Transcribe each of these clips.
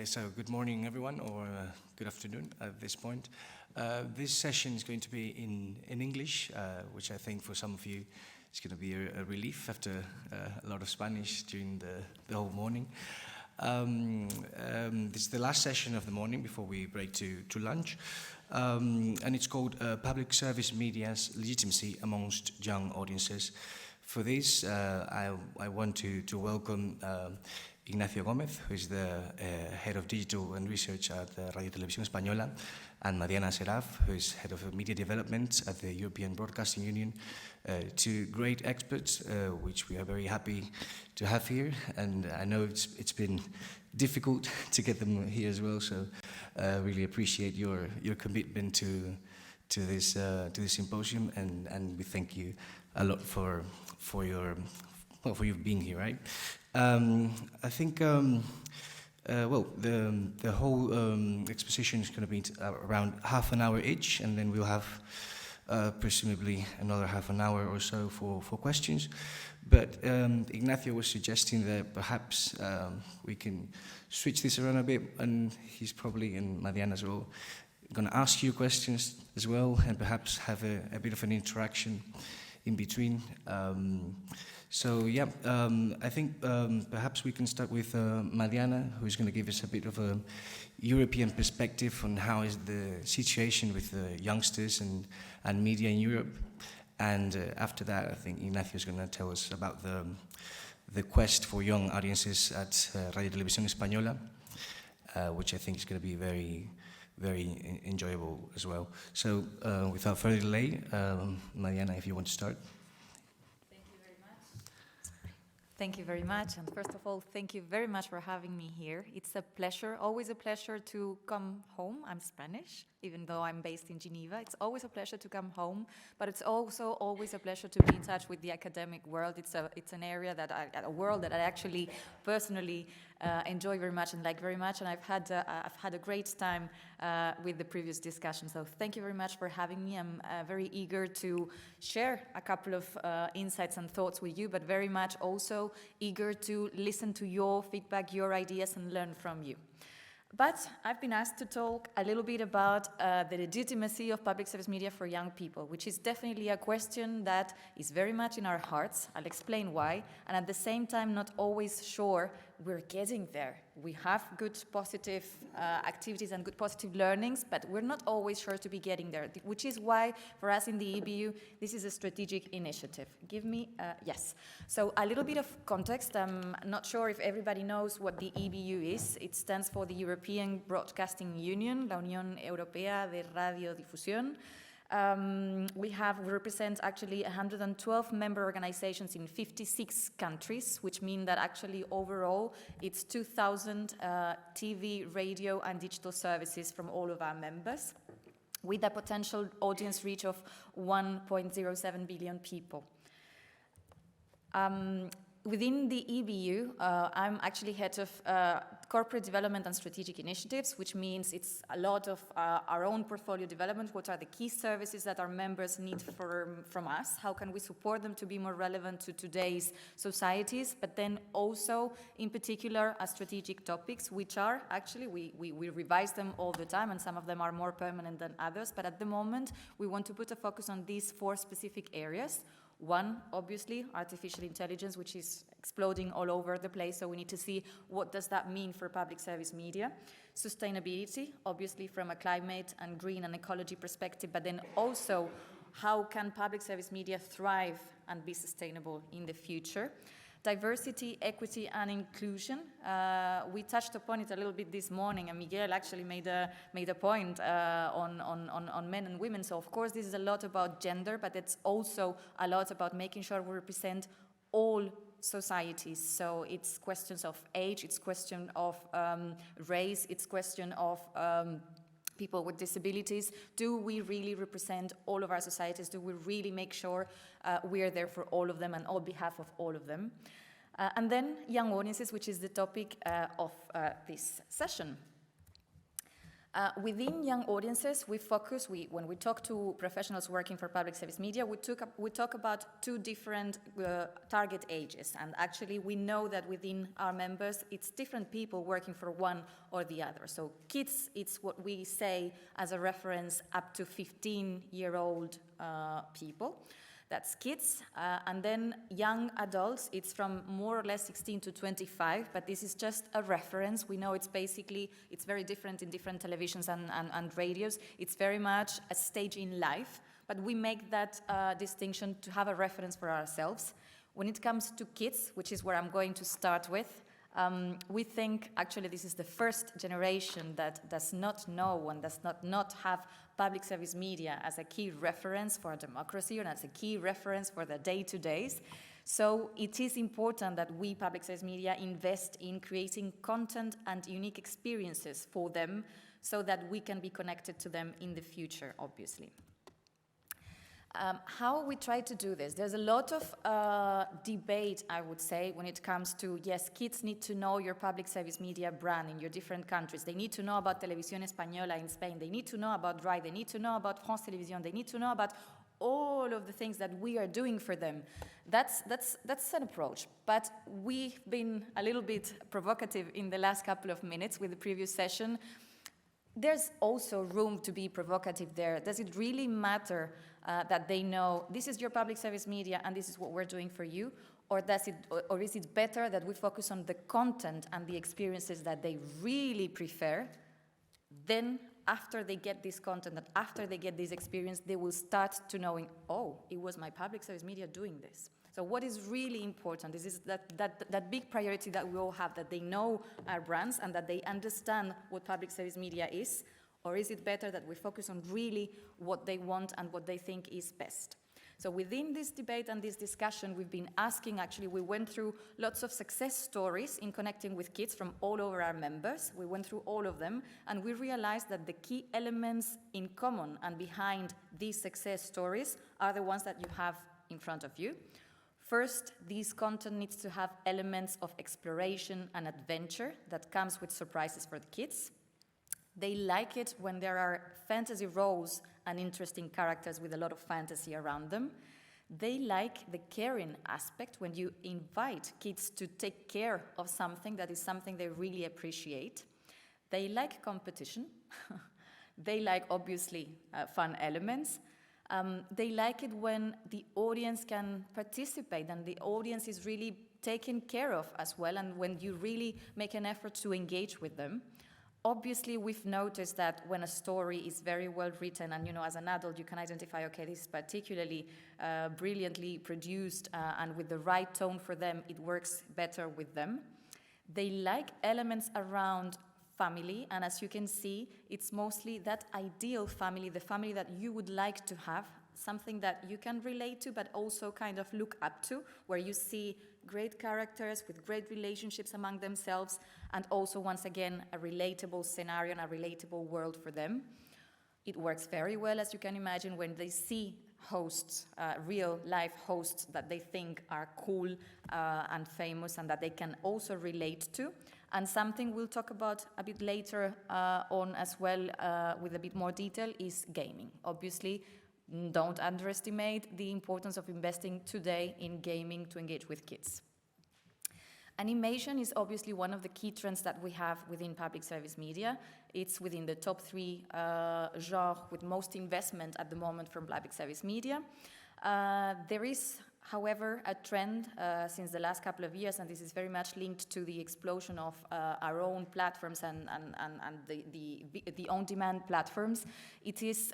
Okay, so good morning, everyone, or good afternoon at this point. This session is going to be in English, which I think for some of you is going to be a relief after a lot of Spanish during the whole morning. This is the last session of the morning before we break to lunch, and it's called Public Service Media's Legitimacy Amongst Young Audiences. For this, I want to welcome Ignacio Gómez, who is the Head of Digital and Research at Radio Televisión Española, and Mariana Seraf, who is Head of Media Development at the European Broadcasting Union. Two great experts, which we are very happy to have here, and I know it's been difficult to get them here as well, so really appreciate your commitment to this symposium, and we thank you a lot for you being here, right? I think, the whole exposition is going to be around half an hour each, and then we'll have presumably another half an hour or so for questions. But Ignacio was suggesting that perhaps we can switch this around a bit, and he's probably, and Mariana as well, going to ask you questions as well, and perhaps have a bit of an interaction in between. I think perhaps we can start with Mariana, who's going to give us a bit of a European perspective on how is the situation with the youngsters and media in Europe. And after that, I think Ignacio is going to tell us about the quest for young audiences at Radio Televisión Española, which I think is going to be very, very enjoyable as well. So without further delay, Mariana, if you want to start. Thank you very much, and first of all, thank you very much for having me here. It's a pleasure, always a pleasure to come home. I'm Spanish, even though I'm based in Geneva. It's always a pleasure to come home, but it's also always a pleasure to be in touch with the academic world. It's an area a world that I actually personally enjoy very much and like very much, and I've had a great time with the previous discussion. So thank you very much for having me. I'm very eager to share a couple of insights and thoughts with you, but very much also eager to listen to your feedback, your ideas, and learn from you. But I've been asked to talk a little bit about the legitimacy of public service media for young people, which is definitely a question that is very much in our hearts. I'll explain why, and at the same time not always sure we're getting there. We have good positive activities and good positive learnings, but we're not always sure to be getting there, which is why for us in the EBU, this is a strategic initiative. Yes. So a little bit of context. I'm not sure if everybody knows what the EBU is. It stands for the European Broadcasting Union, la Unión Europea de Radiodifusión. We represent actually 112 member organizations in 56 countries, which means that actually overall it's 2,000 TV, radio and digital services from all of our members, with a potential audience reach of 1.07 billion people. Within the EBU, I'm actually head of corporate development and strategic initiatives, which means it's a lot of our own portfolio development. What are the key services that our members need from us? How can we support them to be more relevant to today's societies? But then also, in particular, strategic topics, which are actually, we revise them all the time, and some of them are more permanent than others. But at the moment, we want to put a focus on these 4 specific areas. One, obviously, artificial intelligence, which is exploding all over the place, so we need to see what does that mean for public service media. Sustainability, obviously from a climate and green and ecology perspective, but then also how can public service media thrive and be sustainable in the future. Diversity, equity, and inclusion. We touched upon it a little bit this morning, and Miguel actually made a point on men and women. So of course, this is a lot about gender, but it's also a lot about making sure we represent all societies. So it's questions of age, it's question of race, it's question of people with disabilities. Do we really represent all of our societies? Do we really make sure we are there for all of them and on behalf of all of them? And then young audiences, which is the topic of this session. Within young audiences, when we talk to professionals working for public service media, we talk about two different target ages. And actually, we know that within our members, it's different people working for one or the other. So kids, it's what we say as a reference up to 15-year-old people. That's kids, and then young adults, it's from more or less 16 to 25, but this is just a reference. We know it's very different in different televisions and radios. It's very much a stage in life, but we make that distinction to have a reference for ourselves. When it comes to kids, which is where I'm going to start with, we think actually this is the first generation that does not know and does not have public service media as a key reference for democracy or as a key reference for the day-to-days. So it is important that we, public service media, invest in creating content and unique experiences for them so that we can be connected to them in the future, obviously. How we try to do this? There's a lot of debate, I would say, when it comes to, yes, kids need to know your public service media brand in your different countries. They need to know about Televisión Española in Spain. They need to know about RAI. They need to know about France Télévisions. They need to know about all of the things that we are doing for them. That's an approach. But we've been a little bit provocative in the last couple of minutes with the previous session. There's also room to be provocative there. Does it really matter that they know this is your public service media and this is what we're doing for you? Or is it better that we focus on the content and the experiences that they really prefer? Then after they get this content and after they get this experience, they will start to knowing, oh, it was my public service media doing this. So what is really important is that big priority that we all have, that they know our brands and that they understand what public service media is, or is it better that we focus on really what they want and what they think is best? So within this debate and this discussion, we've been asking, actually, we went through lots of success stories in connecting with kids from all over our members. We went through all of them, and we realized that the key elements in common and behind these success stories are the ones that you have in front of you. First, this content needs to have elements of exploration and adventure that comes with surprises for the kids. They like it when there are fantasy roles and interesting characters with a lot of fantasy around them. They like the caring aspect when you invite kids to take care of something that is something they really appreciate. They like competition. They like, obviously, fun elements. They like it when the audience can participate and the audience is really taken care of as well, and when you really make an effort to engage with them. Obviously, we've noticed that when a story is very well written and, as an adult, you can identify, okay, this is particularly brilliantly produced and with the right tone for them, it works better with them. They like elements around family, and as you can see, it's mostly that ideal family, the family that you would like to have, something that you can relate to but also kind of look up to, where you see great characters with great relationships among themselves, and also, once again, a relatable scenario and a relatable world for them. It works very well, as you can imagine, when they see hosts, real life hosts that they think are cool and famous and that they can also relate to. And something we'll talk about a bit later on as well with a bit more detail is gaming. Obviously, don't underestimate the importance of investing today in gaming to engage with kids. Animation is obviously one of the key trends that we have within public service media. It's within the top 3 genres with most investment at the moment from public service media. There is, however, a trend since the last couple of years, and this is very much linked to the explosion of our own platforms and the on-demand platforms. It is,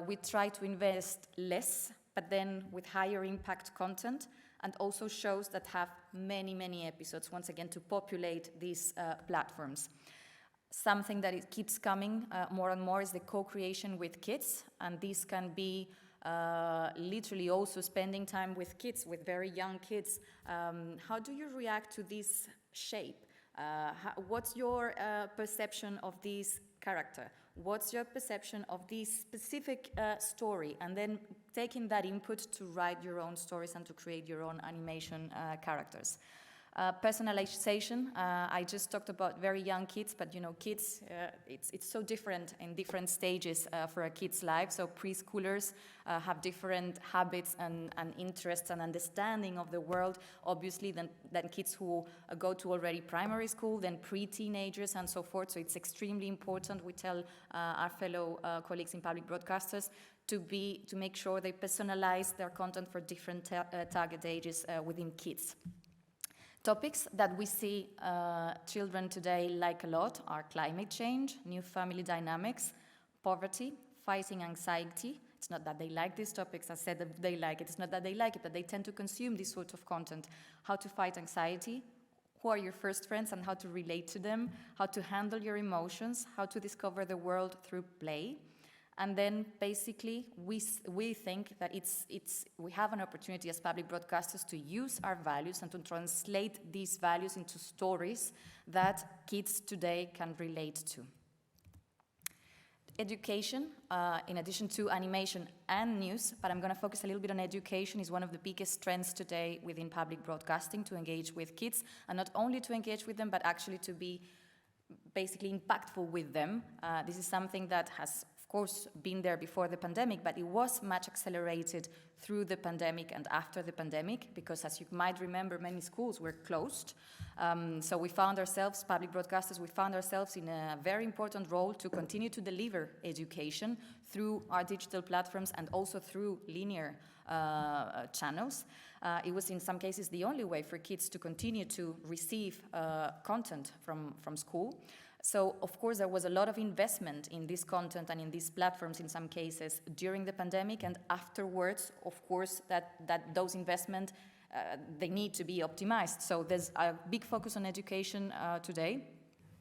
we try to invest less, but then with higher impact content, and also shows that have many, many episodes, once again, to populate these platforms. Something that it keeps coming more and more is the co-creation with kids, and this can be literally also spending time with kids, with very young kids. How do you react to this shape? What's your perception of this character? What's your perception of this specific story? And then taking that input to write your own stories and to create your own animation characters. Personalization, I just talked about very young kids, but you know, kids, it's so different in different stages for a kid's life. So preschoolers have different habits and interests and understanding of the world, obviously, than kids who go to already primary school, then pre-teenagers and so forth. So it's extremely important, we tell our fellow colleagues in public broadcasters, to make sure they personalize their content for different target ages within kids. Topics that we see children today like a lot are climate change, new family dynamics, poverty, fighting anxiety. It's not that they like these topics, I said that they like it. It's not that they like it, but they tend to consume this sort of content. How to fight anxiety, who are your first friends and how to relate to them, how to handle your emotions, how to discover the world through play. And then basically we think that we have an opportunity as public broadcasters to use our values and to translate these values into stories that kids today can relate to. Education, in addition to animation and news, but I'm going to focus a little bit on education, is one of the biggest trends today within public broadcasting, to engage with kids, and not only to engage with them, but actually to be basically impactful with them. This is something that has course been there before the pandemic, but it was much accelerated through the pandemic and after the pandemic, because as you might remember, many schools were closed. So we found ourselves, public broadcasters, we found ourselves in a very important role to continue to deliver education through our digital platforms and also through linear channels. It was in some cases the only way for kids to continue to receive content from school. So, of course, there was a lot of investment in this content and in these platforms in some cases during the pandemic, and afterwards, of course, that those investments, they need to be optimized. So there's a big focus on education today.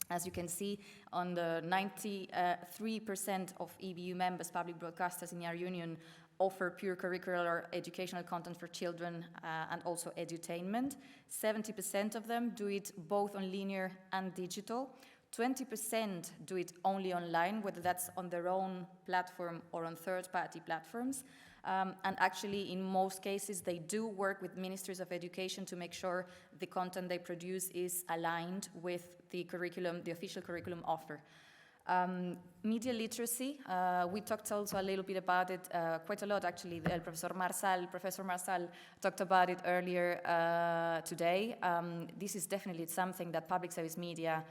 As you can see, on the 93% of EBU members, public broadcasters in our union, offer pure curricular or educational content for children and also edutainment. 70% of them do it both on linear and digital. 20% do it only online, whether that's on their own platform or on third-party platforms. And actually, in most cases, they do work with ministries of education to make sure the content they produce is aligned with the curriculum, the official curriculum offer. Media literacy, we talked also a little bit about it, quite a lot actually. Professor Marsal talked about it earlier today. This is definitely something that public service media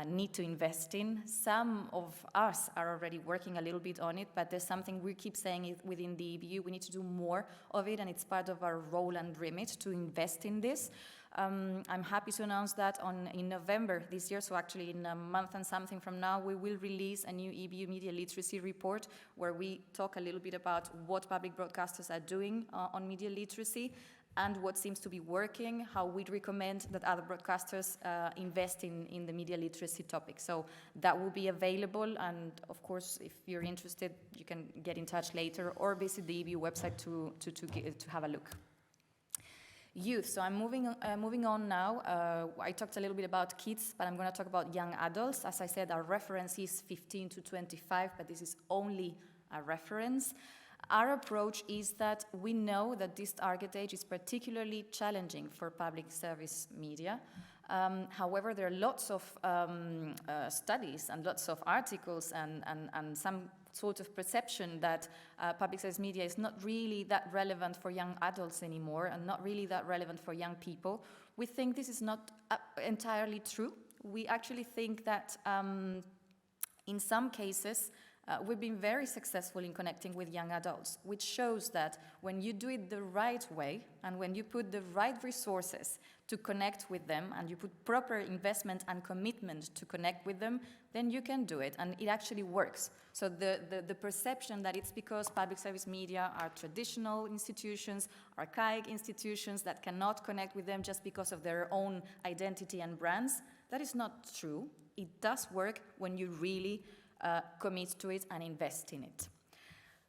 need to invest in. Some of us are already working a little bit on it, but there's something we keep saying it within the EBU. We need to do more of it, and it's part of our role and remit to invest in this. I'm happy to announce that in November this year, so actually in a month and something from now, we will release a new EBU media literacy report where we talk a little bit about what public broadcasters are doing on media literacy and what seems to be working, how we'd recommend that other broadcasters invest in the media literacy topic. So that will be available, and of course, if you're interested, you can get in touch later or visit the EBU website to have a look. Youth, so I'm moving on now. I talked a little bit about kids, but I'm going to talk about young adults. As I said, our reference is 15 to 25, but this is only a reference. Our approach is that we know that this target age is particularly challenging for public service media. However, there are lots of studies and lots of articles and some sort of perception that public service media is not really that relevant for young adults anymore and not really that relevant for young people. We think this is not entirely true. We actually think that in some cases, we've been very successful in connecting with young adults, which shows that when you do it the right way and when you put the right resources to connect with them and you put proper investment and commitment to connect with them, then you can do it, and it actually works. So the perception that it's because public service media are traditional institutions, archaic institutions that cannot connect with them just because of their own identity and brands, that is not true. It does work when you really commit to it and invest in it.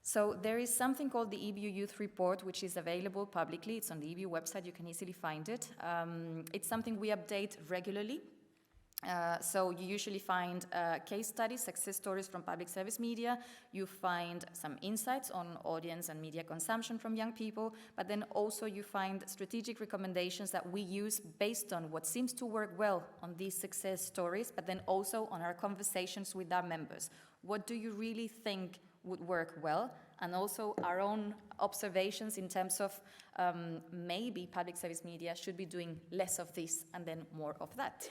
So there is something called the EBU Youth Report, which is available publicly. It's on the EBU website. You can easily find it. It's something we update regularly. So you usually find case studies, success stories from public service media. You find some insights on audience and media consumption from young people, but then also you find strategic recommendations that we use based on what seems to work well on these success stories, but then also on our conversations with our members. What do you really think would work well? And also our own observations in terms of maybe public service media should be doing less of this and then more of that.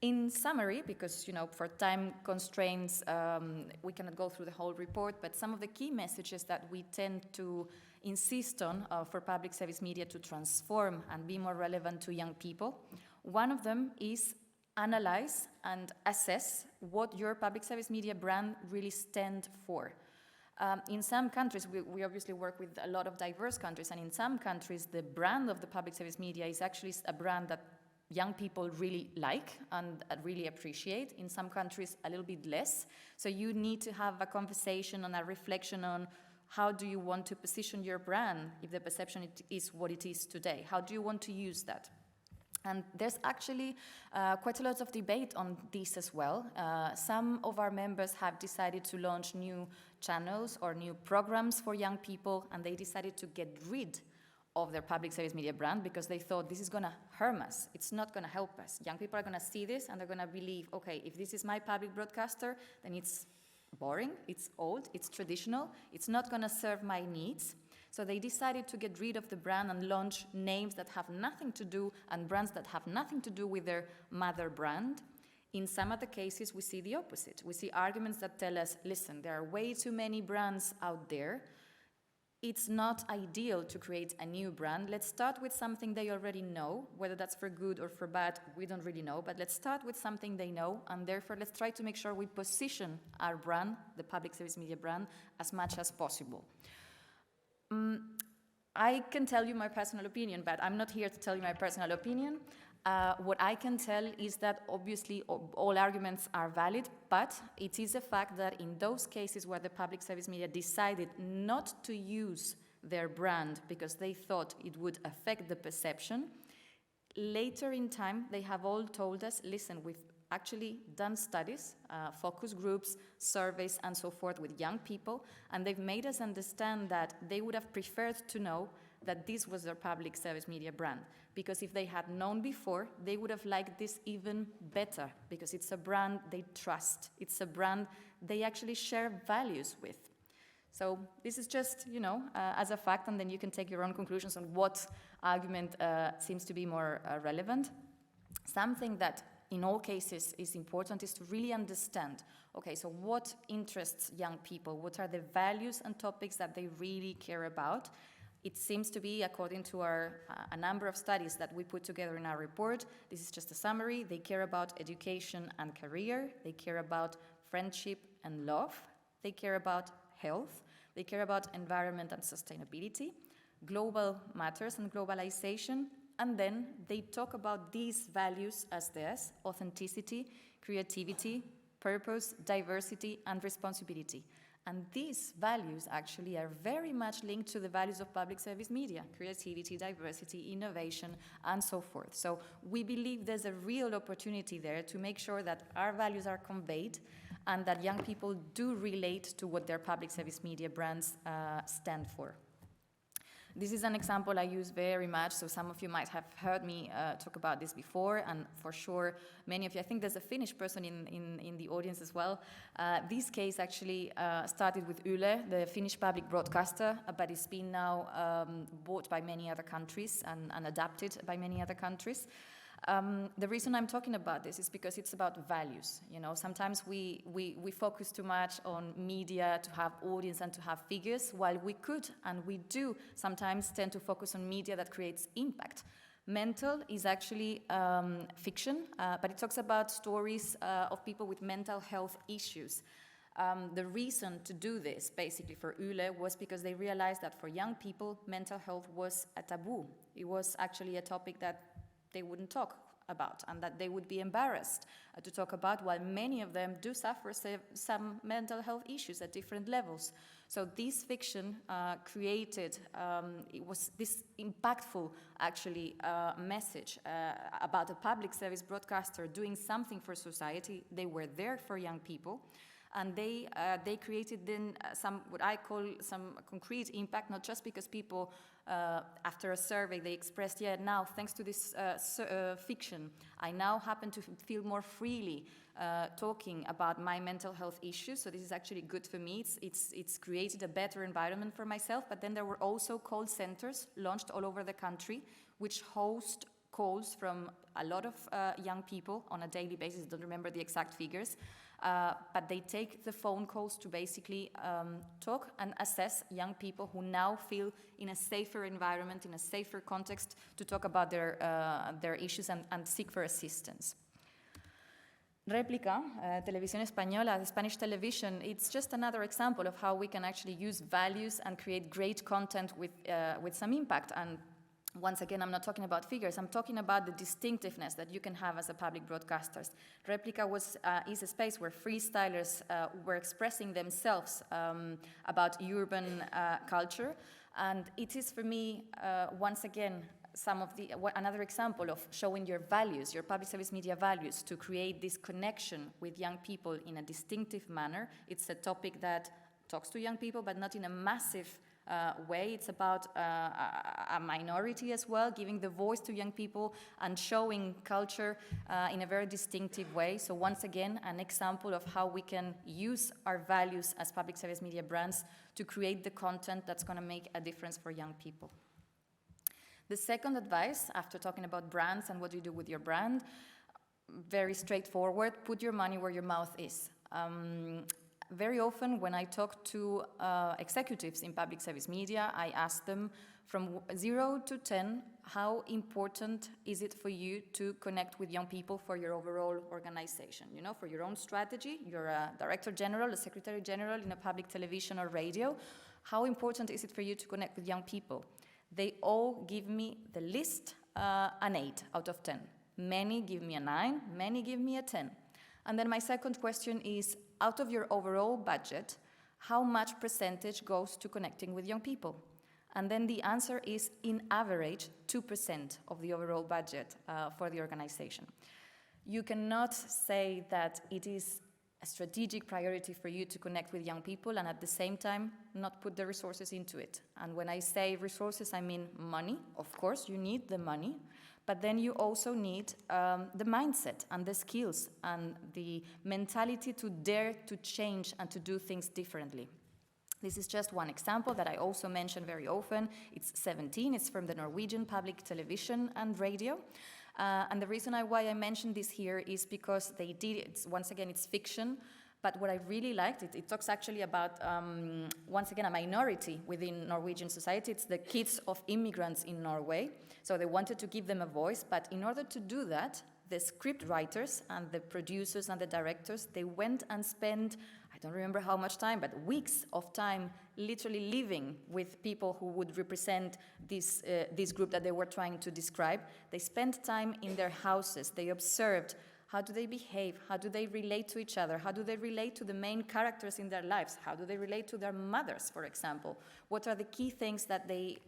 In summary, because for time constraints, we cannot go through the whole report, but some of the key messages that we tend to insist on for public service media to transform and be more relevant to young people. One of them is analyze and assess what your public service media brand really stands for. In some countries, we obviously work with a lot of diverse countries, and in some countries, the brand of the public service media is actually a brand that young people really like and really appreciate. In some countries, a little bit less. So you need to have a conversation and a reflection on how do you want to position your brand if the perception is what it is today? How do you want to use that? And there's actually quite a lot of debate on this as well. Some of our members have decided to launch new channels or new programs for young people, and they decided to get rid of their public service media brand because they thought this is going to harm us. It's not going to help us. Young people are going to see this and they're going to believe, okay, if this is my public broadcaster, then it's boring, it's old, it's traditional, it's not going to serve my needs. So they decided to get rid of the brand and launch names that have nothing to do and brands that have nothing to do with their mother brand. In some of the cases, we see the opposite. We see arguments that tell us, listen, there are way too many brands out there. It's not ideal to create a new brand. Let's start with something they already know, whether that's for good or for bad, we don't really know, but let's start with something they know, and therefore let's try to make sure we position our brand, the public service media brand, as much as possible. I can tell you my personal opinion, but I'm not here to tell you my personal opinion. What I can tell is that obviously all arguments are valid, but it is a fact that in those cases where the public service media decided not to use their brand because they thought it would affect the perception, later in time they have all told us, listen, we've actually done studies, focus groups, surveys and so forth with young people, and they've made us understand that they would have preferred to know that this was their public service media brand. Because if they had known before, they would have liked this even better, because it's a brand they trust. It's a brand they actually share values with. So this is just, as a fact, and then you can take your own conclusions on what argument seems to be more relevant. Something that in all cases is important is to really understand, okay, so what interests young people? What are the values and topics that they really care about? It seems to be, according to a number of studies that we put together in our report, this is just a summary, they care about education and career, they care about friendship and love, they care about health, they care about environment and sustainability, global matters and globalization, and then they talk about these values as theirs: authenticity, creativity, purpose, diversity, and responsibility. And these values actually are very much linked to the values of public service media: creativity, diversity, innovation, and so forth. So we believe there's a real opportunity there to make sure that our values are conveyed and that young people do relate to what their public service media brands stand for. This is an example I use very much, so some of you might have heard me talk about this before, and for sure many of you, I think there's a Finnish person in the audience as well. This case actually started with Yle, the Finnish public broadcaster, but it's been now bought by many other countries and adapted by many other countries. The reason I'm talking about this is because it's about values. Sometimes we focus too much on media to have audience and to have figures, while we could, and we do sometimes tend to focus on media that creates impact. Mental is actually fiction, but it talks about stories of people with mental health issues. The reason to do this, basically, for Yle was because they realized that for young people, mental health was a taboo. It was actually a topic that they wouldn't talk about and that they would be embarrassed to talk about, while many of them do suffer some mental health issues at different levels. So this fiction created, it was this impactful, actually, message about a public service broadcaster doing something for society. They were there for young people. And they created then some, what I call some concrete impact, not just because people, after a survey, they expressed, yeah, now, thanks to this fiction, I now happen to feel more freely talking about my mental health issues. So this is actually good for me. It's created a better environment for myself. But then there were also call centers launched all over the country, which host calls from a lot of young people on a daily basis. I don't remember the exact figures. But they take the phone calls to basically talk and assess young people who now feel in a safer environment, in a safer context, to talk about their issues and seek for assistance. Réplica, Televisión Española, the Spanish television, it's just another example of how we can actually use values and create great content with some impact. And once again, I'm not talking about figures, I'm talking about the distinctiveness that you can have as a public broadcaster. Replica is a space where freestylers were expressing themselves about urban culture, and it is for me, once again, another example of showing your values, your public service media values, to create this connection with young people in a distinctive manner. It's a topic that talks to young people, but not in a massive way. It's about a minority as well, giving the voice to young people and showing culture in a very distinctive way. So once again, an example of how we can use our values as public service media brands to create the content that's going to make a difference for young people. The second advice, after talking about brands and what you do with your brand, very straightforward: put your money where your mouth is. Very often when I talk to executives in public service media, I ask them from 0 to 10, how important is it for you to connect with young people for your overall organization? You know, for your own strategy, you're a director general, a secretary general in a public television or radio. How important is it for you to connect with young people? They all give me the list an 8 out of 10. Many give me a 9, many give me a 10. And then my second question is, out of your overall budget, how much percentage goes to connecting with young people? And then the answer is, in average, 2% of the overall budget for the organization. You cannot say that it is a strategic priority for you to connect with young people and at the same time not put the resources into it. And when I say resources, I mean money. Of course, you need the money. But then you also need the mindset and the skills and the mentality to dare to change and to do things differently. This is just one example that I also mention very often. It's 17, it's from the Norwegian public television and radio. And the reason why I mentioned this here is because they did it. Once again, it's fiction. But what I really liked, it talks actually about, once again, a minority within Norwegian society. It's the kids of immigrants in Norway. So they wanted to give them a voice, but in order to do that, the script writers and the producers and the directors, they went and spent, I don't remember how much time, but weeks of time literally living with people who would represent this group that they were trying to describe. They spent time in their houses. They observed how do they behave, how do they relate to each other, how do they relate to the main characters in their lives, how do they relate to their mothers, for example. What are the key things that they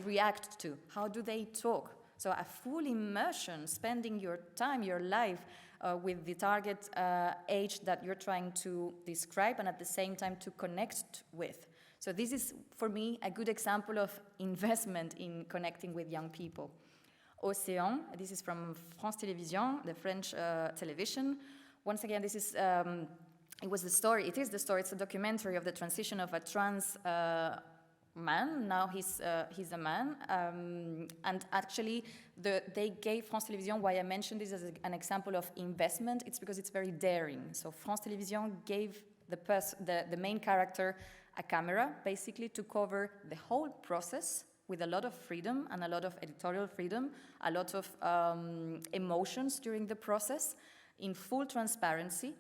react to, how do they talk. So a full immersion, spending your time, your life with the target age that you're trying to describe and at the same time to connect with. So this is, for me, a good example of investment in connecting with young people. Océan, this is from France Télévisions, the French television. Once again, this is, it is the story, it's a documentary of the transition of a trans man, now he's a man, and actually they gave France Télévisions, why I mentioned this as an example of investment, it's because it's very daring. So France Télévisions gave the main character a camera, basically to cover the whole process with a lot of freedom and a lot of editorial freedom, a lot of emotions during the process, in full transparency.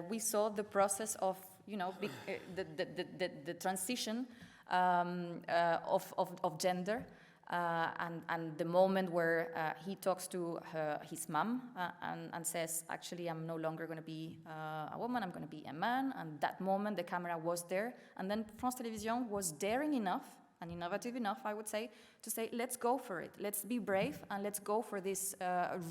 We saw the process of, the transition of gender, And the moment where he talks to his mom and says, actually, I'm no longer going to be a woman, I'm going to be a man. And that moment, the camera was there. And then France Télévisions was daring enough and innovative enough, I would say, to say, let's go for it. Let's be brave and let's go for this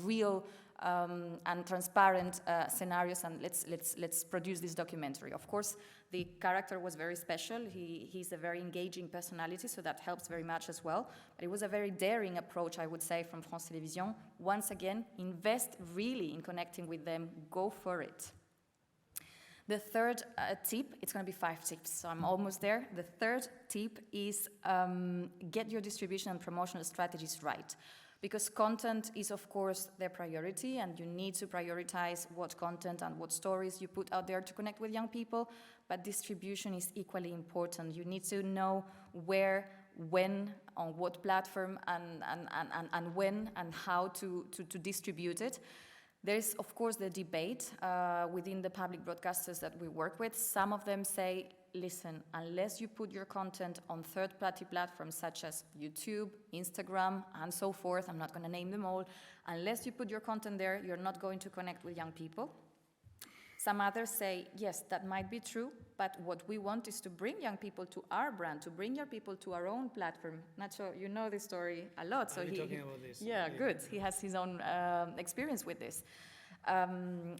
real and transparent scenarios, and let's produce this documentary. Of course, the character was very special. He's a very engaging personality, so that helps very much as well. But it was a very daring approach, I would say, from France Télévisions. Once again, invest really in connecting with them. Go for it. The third tip, it's going to be 5 tips, so I'm almost there. The third tip is get your distribution and promotional strategies right. Because content is, of course, their priority, and you need to prioritize what content and what stories you put out there to connect with young people, but distribution is equally important. You need to know where, when, on what platform, and when and how to distribute it. There's, of course, the debate within the public broadcasters that we work with. Some of them say, listen, unless you put your content on third-party platforms such as YouTube, Instagram, and so forth, I'm not going to name them all, unless you put your content there, you're not going to connect with young people. Some others say, yes, that might be true, but what we want is to bring young people to our brand, to bring young people to our own platform. Nacho, you know this story a lot. So he's talking about this. Yeah, good. He has his own experience with this.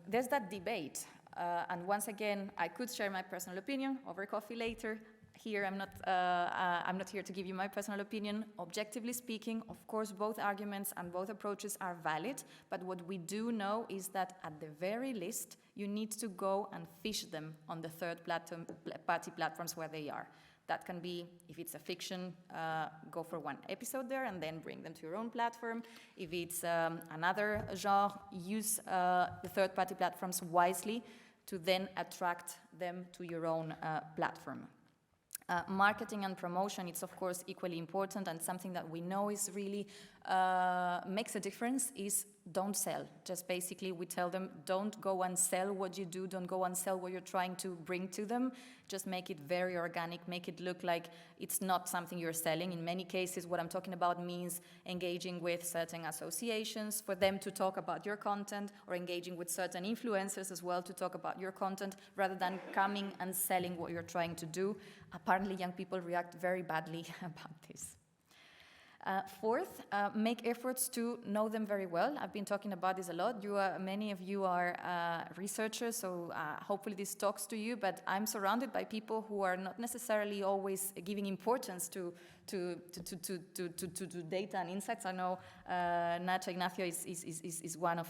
There's that debate. And once again, I could share my personal opinion over coffee later. Here, I'm not here to give you my personal opinion. Objectively speaking, of course, both arguments and both approaches are valid. But what we do know is that at the very least, you need to go and fish them on the third-party platforms where they are. That can be, if it's a fiction, go for one episode there and then bring them to your own platform. If it's another genre, use the third-party platforms wisely to then attract them to your own platform. Marketing and promotion, it's of course equally important, and something that we know is really makes a difference is don't sell. Just basically we tell them, don't go and sell what you do, don't go and sell what you're trying to bring to them. Just make it very organic, make it look like it's not something you're selling. In many cases, what I'm talking about means engaging with certain associations for them to talk about your content, or engaging with certain influencers as well to talk about your content, rather than coming and selling what you're trying to do. Apparently, young people react very badly about this. Fourth, make efforts to know them very well. I've been talking about this a lot. Many of you are researchers, so hopefully this talks to you, but I'm surrounded by people who are not necessarily always giving importance to data and insights. I know Nacho Ignacio is one of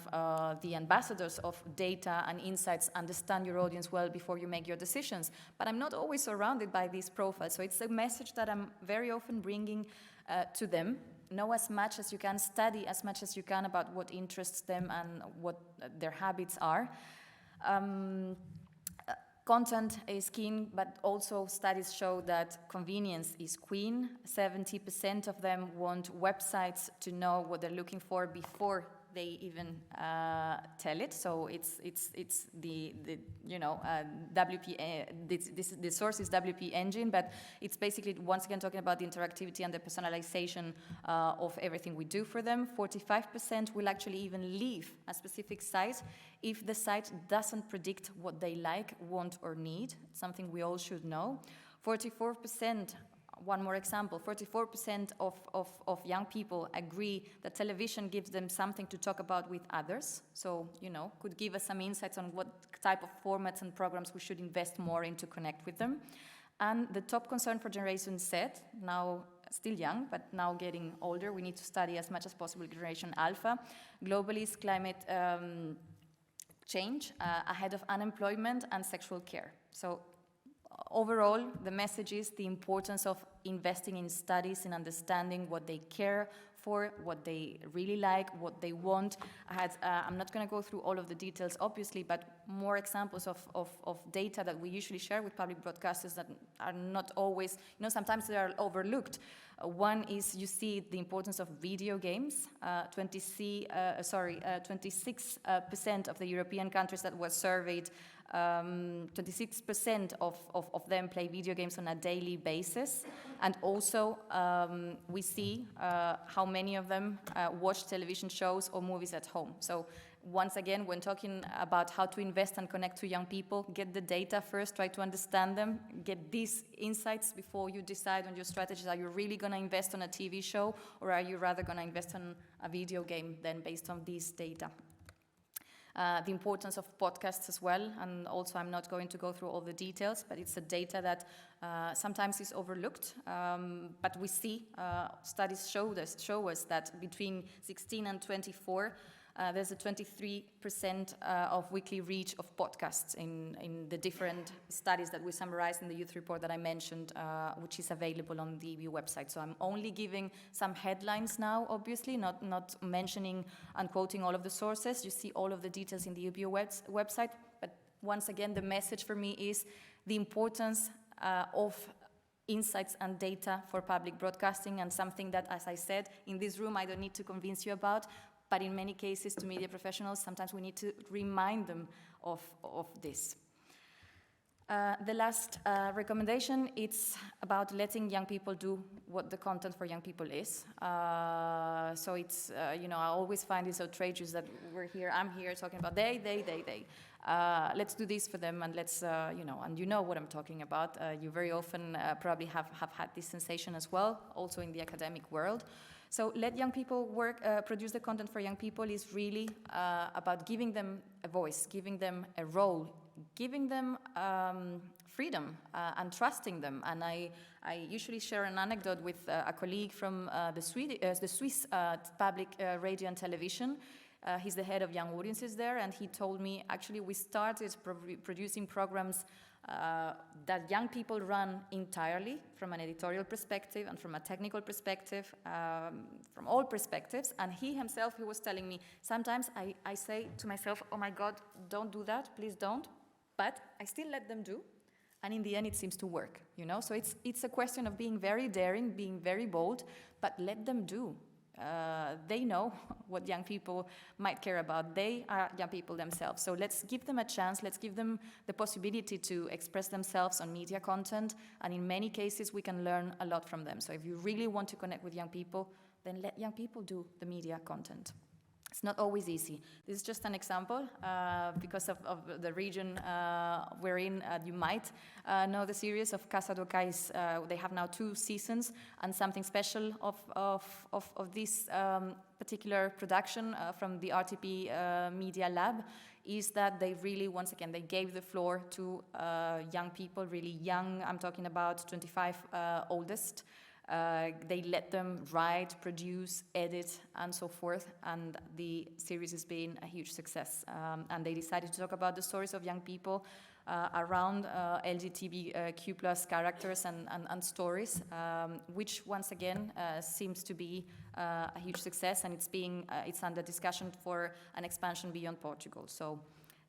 the ambassadors of data and insights. Understand your audience well before you make your decisions. But I'm not always surrounded by these profiles, so it's a message that I'm very often bringing to them. Know as much as you can, study as much as you can about what interests them and what their habits are. Content is king, but also studies show that convenience is queen. 70% of them want websites to know what they're looking for before they even tell it. So it's the WP. The source is WP Engine, but it's basically once again talking about the interactivity and the personalization of everything we do for them. 45% will actually even leave a specific site if the site doesn't predict what they like, want, or need. It's something we all should know. 44%. One more example, 44% of young people agree that television gives them something to talk about with others. So, could give us some insights on what type of formats and programs we should invest more in to connect with them. And the top concern for Generation Z, now still young, but now getting older, we need to study as much as possible Generation Alpha. Globally is climate change ahead of unemployment and sexual care. So overall, the message is the importance of investing in studies, in understanding what they care for, what they really like, what they want. I'm not going to go through all of the details, obviously, but more examples of data that we usually share with public broadcasters that are not always, sometimes they are overlooked. One is you see the importance of video games. 26% of the European countries that were surveyed 26% of them play video games on a daily basis. And also, we see how many of them watch television shows or movies at home. So once again, when talking about how to invest and connect to young people, get the data first, try to understand them, get these insights before you decide on your strategies. Are you really going to invest on a TV show, or are you rather going to invest on a video game then based on these data? The importance of podcasts as well, and also I'm not going to go through all the details, but it's a data that sometimes is overlooked, but we see studies show us that between 16 and 24, there's a 23% of weekly reach of podcasts in the different studies that we summarized in the youth report that I mentioned, which is available on the EBU website. So I'm only giving some headlines now, obviously, not mentioning and quoting all of the sources. You see all of the details in the EBU website. But once again, the message for me is the importance of insights and data for public broadcasting, and something that, as I said, in this room I don't need to convince you about. But in many cases, to media professionals, sometimes we need to remind them of this. The last recommendation, it's about letting young people do what the content for young people is. So it's, I always find it outrageous that I'm here talking about they. Let's do this for them, and let's, and you know what I'm talking about. You very often probably have had this sensation as well, also in the academic world. So let young people produce the content for young people is really about giving them a voice, giving them a role, giving them freedom and trusting them. And I usually share an anecdote with a colleague from the Swiss public radio and television. He's the head of young audiences there, and he told me, actually, we started producing programs that young people run entirely from an editorial perspective and from a technical perspective, from all perspectives. And he himself, he was telling me, sometimes I say to myself, oh my God, don't do that, please don't. But I still let them do. And in the end, it seems to work, So it's a question of being very daring, being very bold, but let them do. They know what young people might care about. They are young people themselves. So let's give them a chance. Let's give them the possibility to express themselves on media content. And in many cases, we can learn a lot from them. So if you really want to connect with young people, then let young people do the media content. It's not always easy. This is just an example. Because of the region we're in, you might know the series of Casa do Cais. They have now 2 seasons, and something special of this particular production from the RTP Media Lab is that they really, once again, they gave the floor to young people, really young. I'm talking about 25 oldest. They let them write, produce, edit, and so forth, and the series has been a huge success. And they decided to talk about the stories of young people around LGBTQ+ characters and stories, which once again seems to be a huge success, and it's under discussion for an expansion beyond Portugal. So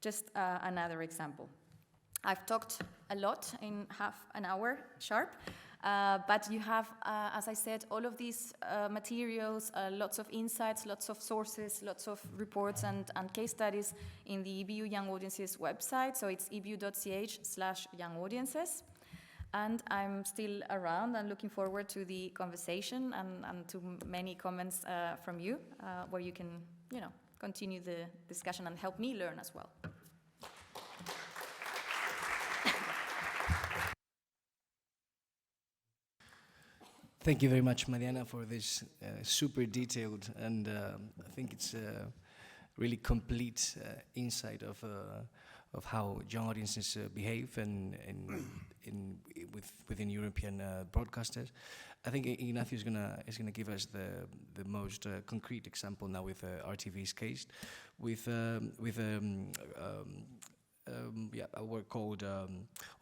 just another example. I've talked a lot in half an hour sharp. But you have, as I said, all of these materials, lots of insights, lots of sources, lots of reports and case studies in the EBU Young Audiences website. So it's ebu.ch/young audiences. And I'm still around and looking forward to the conversation and to many comments from you, where you can, continue the discussion and help me learn as well. Thank you very much, Mariana, for this super detailed and I think it's a really complete insight of how young audiences behave and within European broadcasters. I think Ignacio is gonna give us the most concrete example now with RTV's case, with a work called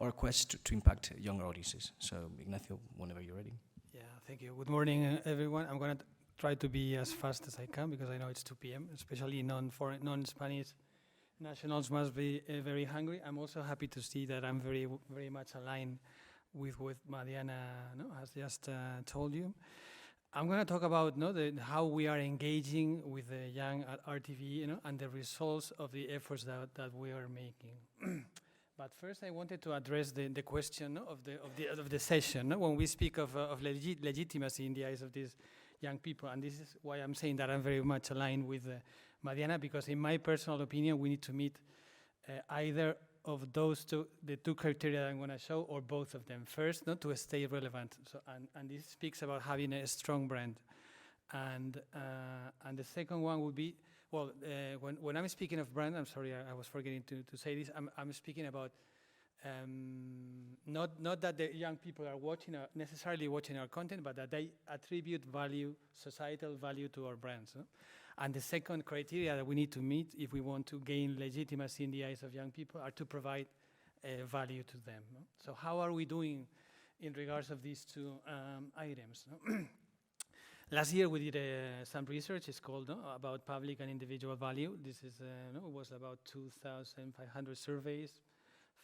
Our Quest to Impact Younger Audiences. So Ignacio, whenever you're ready. Yeah, thank you. Good morning, everyone. I'm going to try to be as fast as I can because I know it's 2 p.m., especially non-Spanish nationals must be very hungry. I'm also happy to see that I'm very, very much aligned with what Mariana has just told you. I'm going to talk about how we are engaging with the young at RTV and the results of the efforts that we are making. But first, I wanted to address the question of the session. When we speak of legitimacy in the eyes of these young people, and this is why I'm saying that I'm very much aligned with Mariana, because in my personal opinion, we need to meet either of those two, the two criteria that I'm going to show, or both of them. First, not to stay relevant, so, and this speaks about having a strong brand. And the second one would be, well, when I'm speaking of brand, I'm sorry, I was forgetting to say this. I'm speaking about not that the young people are necessarily watching our content, but that they attribute value, societal value to our brands. And the second criteria that we need to meet if we want to gain legitimacy in the eyes of young people are to provide value to them. So how are we doing in regards of these two items? Last year we did some research. It's called about public and individual value. This is it was about 2,500 surveys.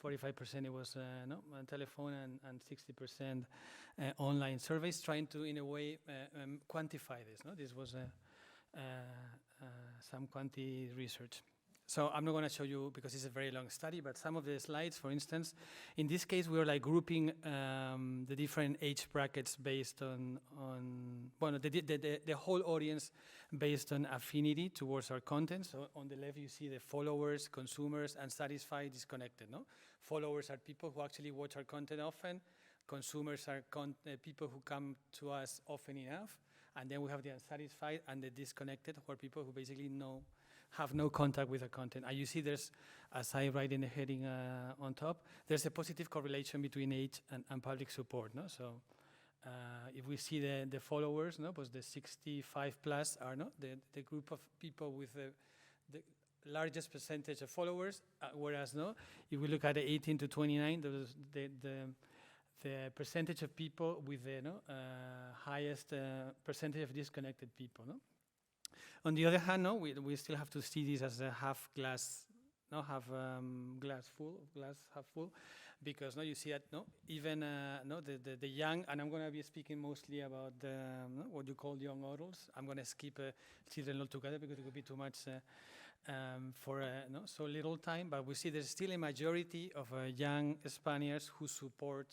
45% it was on telephone and 60% online surveys, trying to in a way quantify this. This was some quantity research. So I'm not going to show you because it's a very long study, but some of the slides, for instance, in this case, we were like grouping the different age brackets based on well, the whole audience based on affinity towards our content. So on the left, you see the followers, consumers, and satisfied, disconnected. Followers are people who actually watch our content often. Consumers are people who come to us often enough. And then we have the unsatisfied and the disconnected, who are people who basically have no contact with the content. And you see there's, as I write in the heading on top, there's a positive correlation between age and public support. So if we see the followers, because the 65 plus are the group of people with the largest percentage of followers, whereas if we look at the 18 to 29, the percentage of people with the highest percentage of disconnected people. On the other hand, we still have to see this as a half glass, glass full, half full, because you see that even the young, and I'm going to be speaking mostly about what you call young adults. I'm going to skip children altogether because it would be too much for so little time. But we see there's still a majority of young Spaniards who support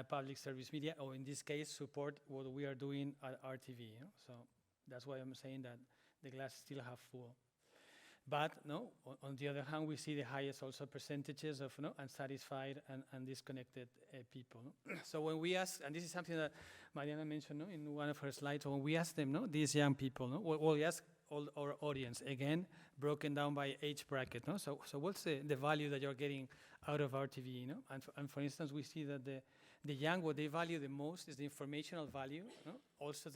public service media, or in this case, support what we are doing at RTV. So that's why I'm saying that the glass still half full. But on the other hand, we see the highest also percentages of unsatisfied and disconnected people. So when we ask, and this is something that Mariana mentioned in one of her slides, when we ask them, these young people, well, we ask all our audience, again, broken down by age bracket. So what's the value that you're getting out of RTV? And for instance, we see that the young, what they value the most is the informational value, also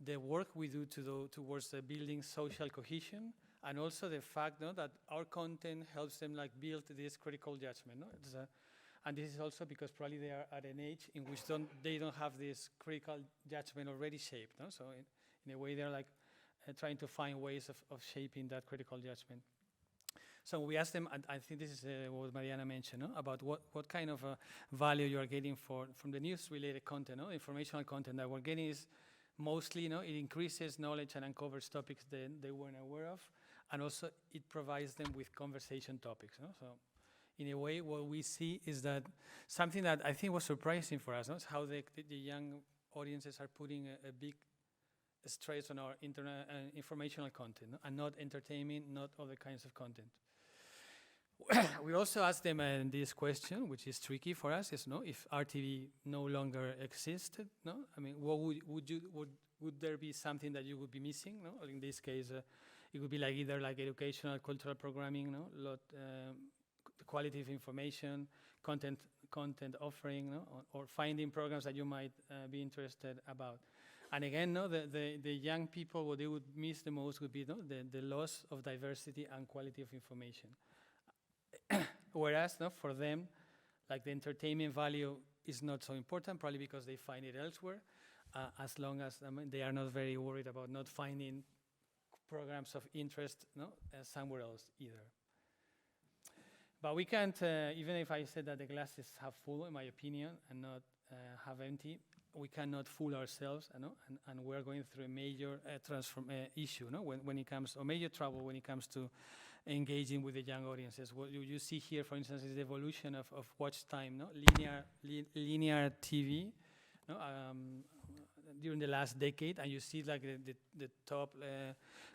the work we do towards building social cohesion, and also the fact that our content helps them build this critical judgment. And this is also because probably they are at an age in which they don't have this critical judgment already shaped. So in a way, they're trying to find ways of shaping that critical judgment. So we asked them, and I think this is what Mariana mentioned, about what kind of value you are getting from the news-related content, informational content that we're getting is mostly, it increases knowledge and uncovers topics they weren't aware of, and also it provides them with conversation topics. So in a way, what we see is that something that I think was surprising for us is how the young audiences are putting a big stress on our internet informational content, and not entertainment, not other kinds of content. We also asked them this question, which is tricky for us, is if RTV no longer existed, I mean, what would there be something that you would be missing? In this case, it would be either educational, cultural programming, quality of information, content offering, or finding programs that you might be interested about. And again, the young people, what they would miss the most would be the loss of diversity and quality of information. Whereas for them, the entertainment value is not so important, probably because they find it elsewhere, as long as they are not very worried about not finding programs of interest somewhere else either. But we can't, even if I said that the glass is half full, in my opinion, and not half empty, we cannot fool ourselves, and we're going through a major issue, when it comes, or major trouble when it comes to engaging with the young audiences. What you see here, for instance, is the evolution of watch time, no? Linear TV, no? During the last decade, and you see like the top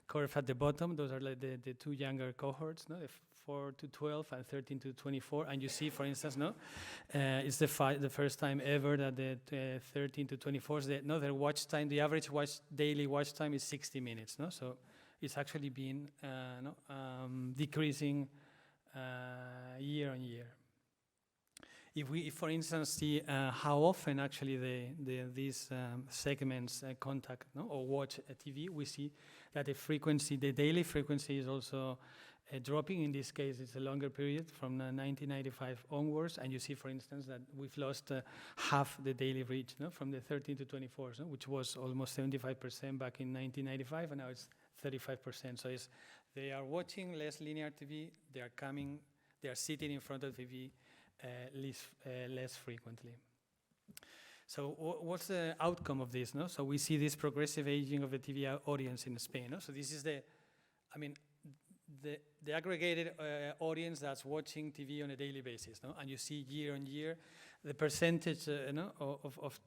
curve at the bottom. Those are like the two younger cohorts, no? The 4 to 12 and 13 to 24. And you see, for instance, no, it's the first time ever that the 13 to 24s, their watch time, the average daily watch time is 60 minutes, no? So it's actually been decreasing year on year. If we, for instance, see how often actually these segments contact, no, or watch a TV, we see that the daily frequency is also dropping. In this case, it's a longer period from 1995 onwards, and you see, for instance, that we've lost half the daily reach, no, from the 13 to 24, no, which was almost 75% back in 1995, and now it's 35%. So they are watching less linear TV, they are sitting in front of TV less frequently. So what's the outcome of this? No? So we see this progressive aging of the TV audience in Spain. No? So this is the aggregated audience that's watching TV on a daily basis. No? And you see year on year the percentage of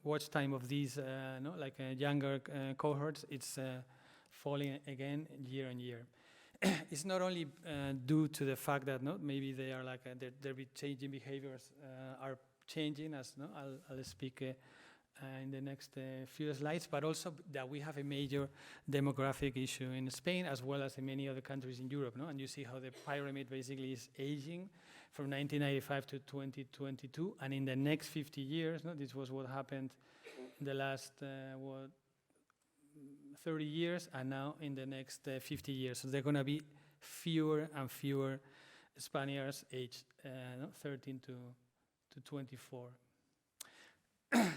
watch time of these younger cohorts, it's falling again year on year. It's not only due to the fact that maybe they are like their changing behaviors are changing, as I'll speak in the next few slides, but also that we have a major demographic issue in Spain as well as in many other countries in Europe. And you see how the pyramid basically is aging from 1995 to 2022, and in the next 50 years, this was what happened in the last 30 years, and now in the next 50 years. So there are going to be fewer and fewer Spaniards aged 13 to 24.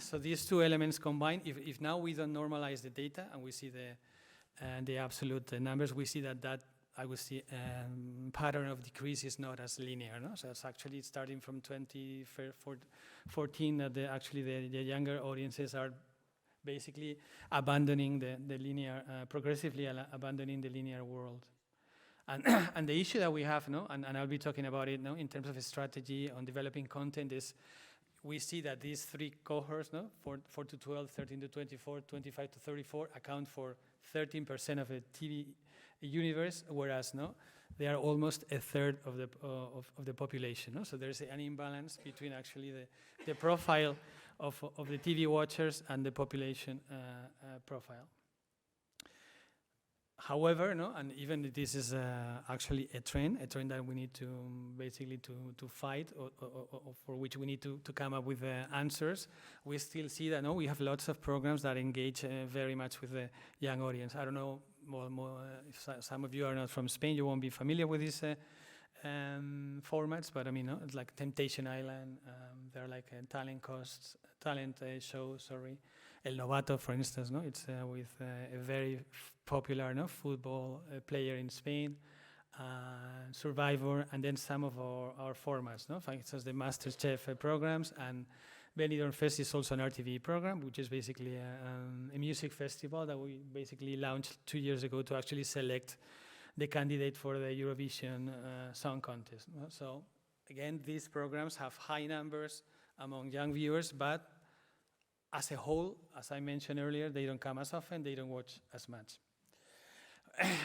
So these two elements combined, if now we don't normalize the data and we see the absolute numbers, we see that I would see pattern of decrease is not as linear. No? So it's actually starting from 2014 that the younger audiences are basically abandoning the linear, progressively abandoning the linear world. And the issue that we have, and I'll be talking about it in terms of a strategy on developing content, is we see that these three cohorts, 4 to 12, 13 to 24, 25 to 34, account for 13% of the TV universe, whereas they are almost a third of the population. So there's an imbalance between actually the profile of the TV watchers and the population profile. However, and even this is actually a trend that we need to basically to fight, or for which we need to come up with answers. We still see that we have lots of programs that engage very much with the young audience. I don't know, if some of you are not from Spain, you won't be familiar with these formats, but I mean, it's like Temptation Island. They're like talent shows. El Novato, for instance, it's with a very popular football player in Spain, Survivor, and then some of our formats, for instance, the MasterChef programs, and Benidorm Fest is also an RTV program, which is basically a music festival that we basically launched 2 years ago to actually select the candidate for the Eurovision Song Contest. So again, these programs have high numbers among young viewers, but as a whole, as I mentioned earlier, they don't come as often, they don't watch as much.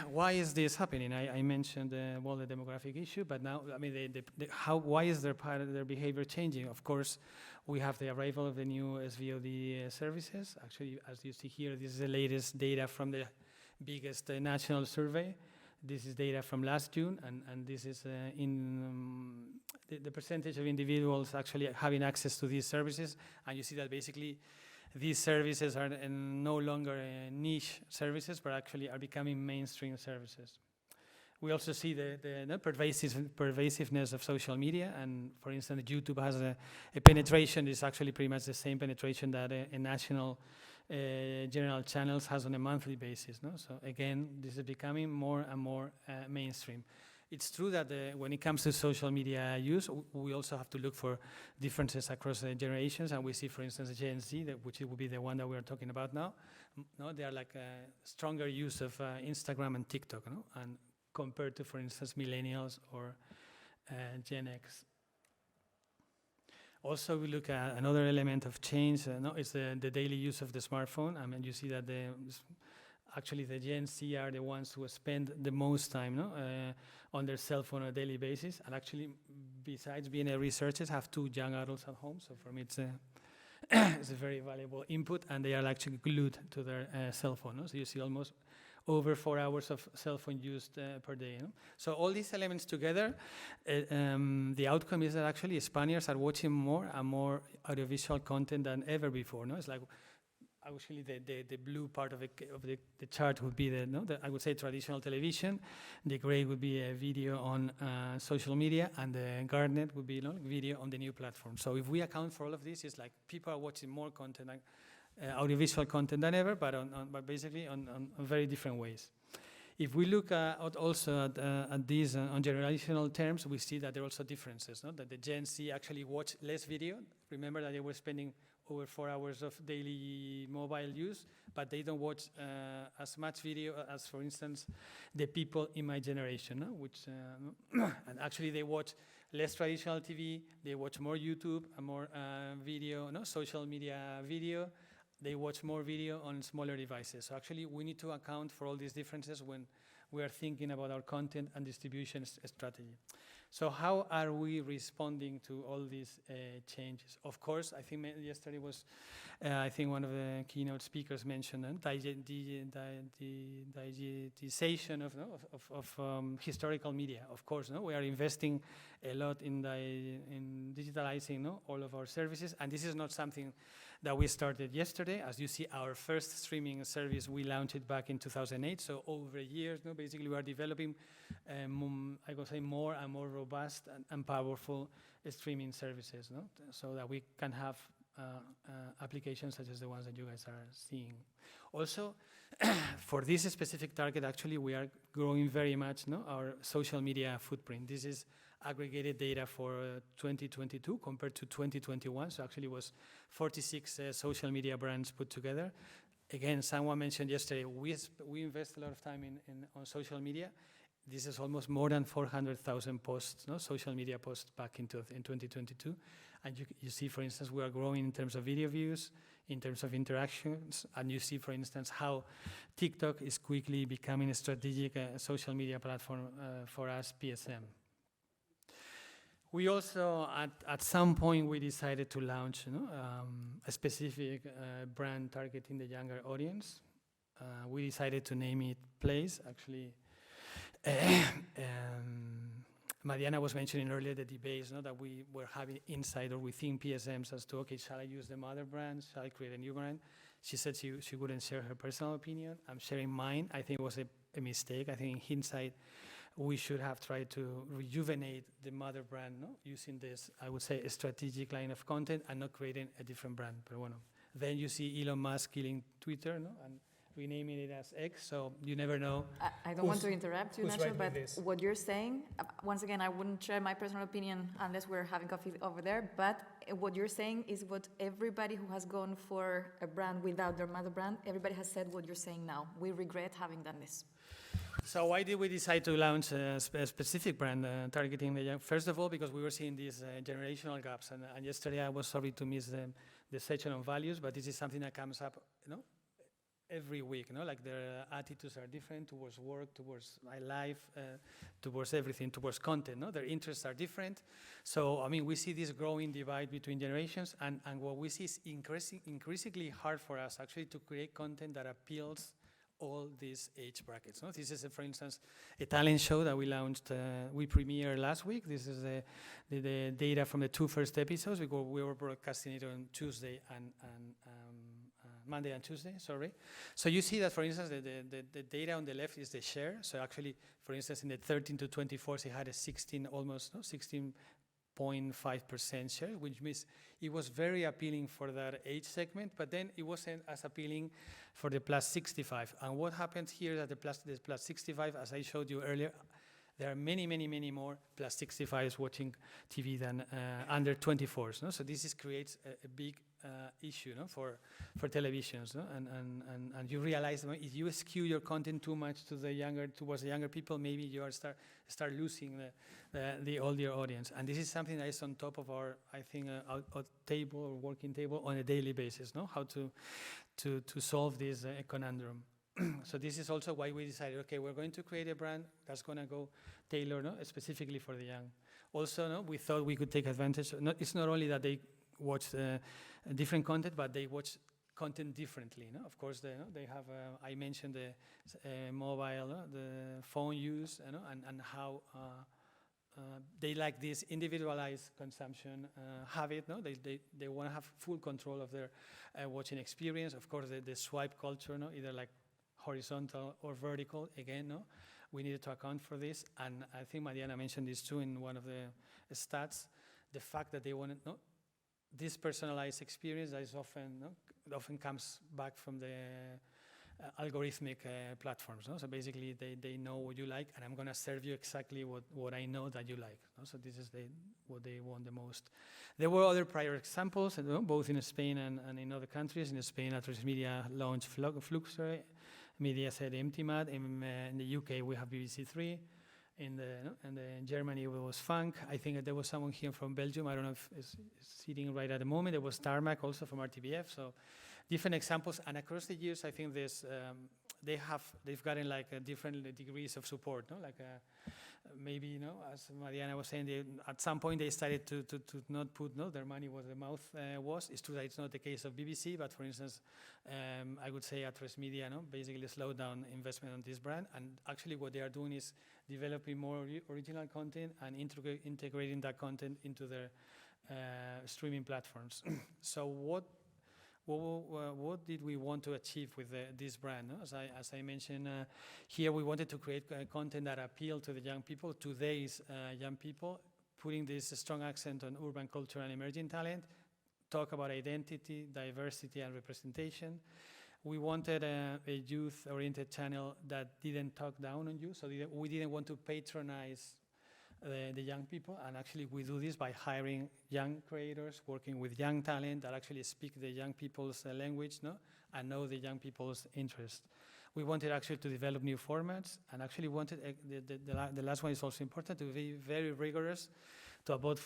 Why is this happening? I mentioned the demographic issue, but now, I mean, why is their behavior changing? Of course, we have the arrival of the new SVOD services. Actually, as you see here, this is the latest data from the biggest national survey. This is data from last June, and this is the percentage of individuals actually having access to these services. And you see that basically these services are no longer niche services, but actually are becoming mainstream services. We also see the pervasiveness of social media, and for instance, YouTube has a penetration is actually pretty much the same penetration that a national general channels has on a monthly basis. So again, this is becoming more and more mainstream. It's true that when it comes to social media use, we also have to look for differences across generations, and we see, for instance, Gen Z, which will be the one that we are talking about now. They are like a stronger use of Instagram and TikTok, and compared to, for instance, millennials or Gen X. Also, we look at another element of change. Is the daily use of the smartphone. I mean, you see that actually the Gen Z are the ones who spend the most time on their cell phone on a daily basis. And actually, besides being a researcher, have 2 young adults at home. So for me, it's a very valuable input, and they are actually glued to their cell phone. So you see almost over 4 hours of cell phone used per day. So all these elements together, the outcome is that actually Spaniards are watching more and more audiovisual content than ever before. It's like actually the blue part of the chart would be I would say traditional television. The gray would be a video on social media, and the garnet would be video on the new platform. So if we account for all of this, it's like people are watching more content, like audiovisual content than ever, but basically on very different ways. If we look also at these on generational terms, we see that there are also differences. That the Gen Z actually watch less video. Remember that they were spending over 4 hours of daily mobile use, but they don't watch as much video as, for instance, the people in my generation, which and actually they watch less traditional TV, they watch more YouTube and more video, social media video. They watch more video on smaller devices. So actually, we need to account for all these differences when we are thinking about our content and distribution strategy. So how are we responding to all these changes? Of course, I think yesterday was, I think one of the keynote speakers mentioned the digitization of historical media. Of course, we are investing a lot in digitalizing all of our services, and this is not something that we started yesterday. As you see, our first streaming service, we launched it back in 2008. So over years, basically we are developing, I would say, more and more robust and powerful streaming services, so that we can have applications such as the ones that you guys are seeing. Also, for this specific target, actually, we are growing very much our social media footprint. This is aggregated data for 2022 compared to 2021. So actually it was 46 social media brands put together. Again, someone mentioned yesterday, we invest a lot of time on social media. This is almost more than 400,000 posts, social media posts back in 2022. And you see, for instance, we are growing in terms of video views, in terms of interactions, and you see, for instance, how TikTok is quickly becoming a strategic social media platform for us, PSM. We also, at some point, we decided to launch a specific brand targeting the younger audience. We decided to name it Place. Actually, Mariana was mentioning earlier the debates that we were having inside or within PSMs as to, okay, shall I use the mother brand? Shall I create a new brand? She said she wouldn't share her personal opinion. I'm sharing mine. I think it was a mistake. I think in hindsight, we should have tried to rejuvenate the mother brand, using this, I would say, a strategic line of content and not creating a different brand. But then you see Elon Musk killing Twitter, and renaming it as X, so you never know. I don't want to interrupt you, Nacho, right but what you're saying, once again, I wouldn't share my personal opinion unless we're having coffee over there, but what you're saying is what everybody who has gone for a brand without their mother brand, everybody has said what you're saying now. We regret having done this. So why did we decide to launch a specific brand targeting the young? First of all, because we were seeing these generational gaps, and yesterday I was sorry to miss the section on values, but this is something that comes up, every week, like their attitudes are different towards work, towards my life, towards everything, towards content, Their interests are different. So, I mean, we see this growing divide between generations, and what we see is increasingly hard for us actually to create content that appeals all these age brackets. This is, for instance, a talent show that we launched, we premiered last week. This is the data from the 2 first episodes. We were broadcasting it on Tuesday and Monday and Tuesday, sorry. So you see that, for instance, the data on the left is the share. So actually, for instance, in the 13 to 24s, it had a 16.5% share, which means it was very appealing for that age segment, but then it wasn't as appealing for the plus 65. And what happens here is that the plus 65, as I showed you earlier, there are many, many, many more plus 65s watching TV than under 24s. So this creates a big issue, no, for televisions, no? And you realize, no, if you skew your content too much to towards the younger people, maybe you are start losing the older audience. And this is something that is on top of our, I think, table or working table on a daily basis, no? How to solve this conundrum. So this is also why we decided, okay, we're going to create a brand that's going to go tailor, no, specifically for the young. Also, no, we thought we could take advantage. It's not only that they watch different content, but they watch content differently. No? Of course, they have. I mentioned the mobile, the phone use, and how they like this individualized consumption habit. No, they want to have full control of their watching experience. Of course, the swipe culture, no, either like horizontal or vertical. Again, no, we needed to account for this, and I think Mariana mentioned this too in one of the stats. The fact that they wanted this personalized experience that is often comes back from the algorithmic platforms. No? So basically, they know what you like, and I'm going to serve you exactly what I know that you like. No? So this is what they want the most. There were other prior examples, both in Spain and in other countries. In Spain, Atresmedia launched Fluxer, Mediaset Empty-Mat. In the UK, we have BBC Three. In Germany, it was Funk. I think there was someone here from Belgium. I don't know if it's sitting right at the moment. There was Tarmac also from RTBF. So different examples. And across the years, I think they've gotten like different degrees of support. No? Like maybe, as Mariana was saying, at some point they started to not put their money where their mouth was. It's true that it's not the case of BBC, but for instance, I would say Atresmedia basically slowed down investment on this brand. And actually what they are doing is developing more original content and integrating that content into their streaming platforms. So what did we want to achieve with this brand? No? As I mentioned here, we wanted to create content that appealed to the young people, today's young people, putting this strong accent on urban culture and emerging talent, talk about identity, diversity, and representation. We wanted a youth-oriented channel that didn't talk down on you, so we didn't want to patronize the young people, and actually we do this by hiring young creators, working with young talent that actually speak the young people's language, and know the young people's interest. We wanted actually to develop new formats, and actually wanted, the last one is also important, to be very rigorous, to avoid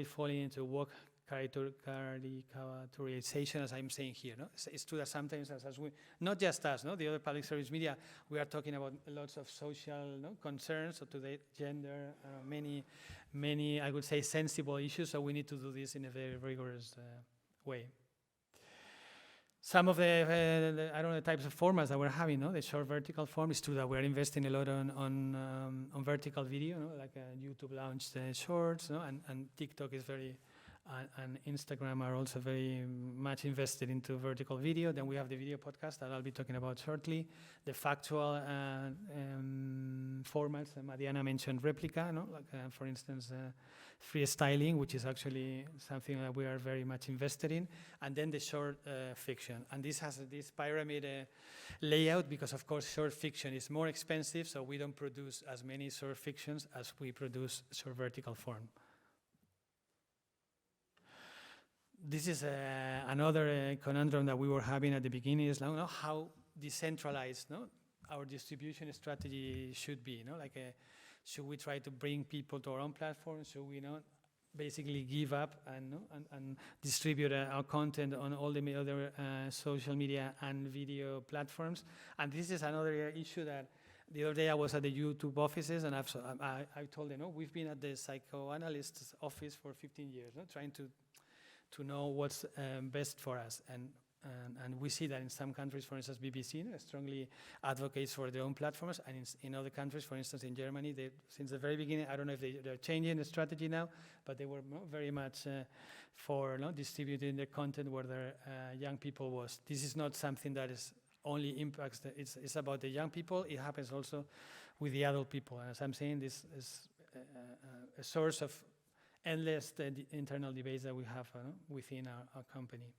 falling into work caricaturization, as I'm saying here. No? It's true that sometimes, as we, not just us, the other public service media, we are talking about lots of social concerns, so today gender, many, I would say, sensible issues, so we need to do this in a very rigorous way. Some of the types of formats that we're having, the short vertical form, is true that we're investing a lot on vertical video, like YouTube launched Shorts, and TikTok is very, and Instagram are also very much invested into vertical video. Then we have the video podcast that I'll be talking about shortly. The factual formats, Mariana mentioned Replica, like for instance, freestyling, which is actually something that we are very much invested in. And then the short fiction. And this has this pyramid layout because, of course, short fiction is more expensive, so we don't produce as many short fictions as we produce short vertical form. This is another conundrum that we were having at the beginning, is how decentralized our distribution strategy should be. Should we try to bring people to our own platform? Should we not basically give up and distribute our content on all the other social media and video platforms? And this is another issue that the other day I was at the YouTube offices, and I told them, we've been at the psychoanalyst's office for 15 years, trying to know what's best for us. And we see that in some countries, for instance, BBC strongly advocates for their own platforms, and in other countries, for instance, in Germany, since the very beginning, I don't know if they're changing the strategy now, but they were very much for distributing the content where their young people was. This is not something that is only impacts, it's about the young people. It happens also with the adult people. And as I'm saying, this is a source of endless internal debates that we have within our company.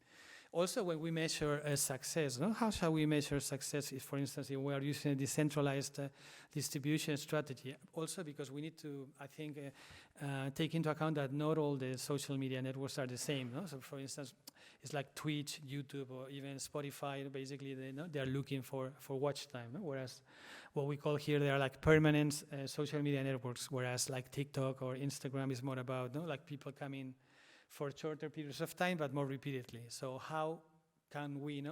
Also, when we measure success, how shall we measure success if, for instance, if we are using a decentralized distribution strategy? Also because we need to, I think, take into account that not all the social media networks are the same. So, for instance, it's like Twitch, YouTube, or even Spotify. Basically, they are looking for watch time. No? Whereas what we call here, they are like permanent social media networks. Whereas like TikTok or Instagram is more about like people coming for shorter periods of time, but more repeatedly. So how can we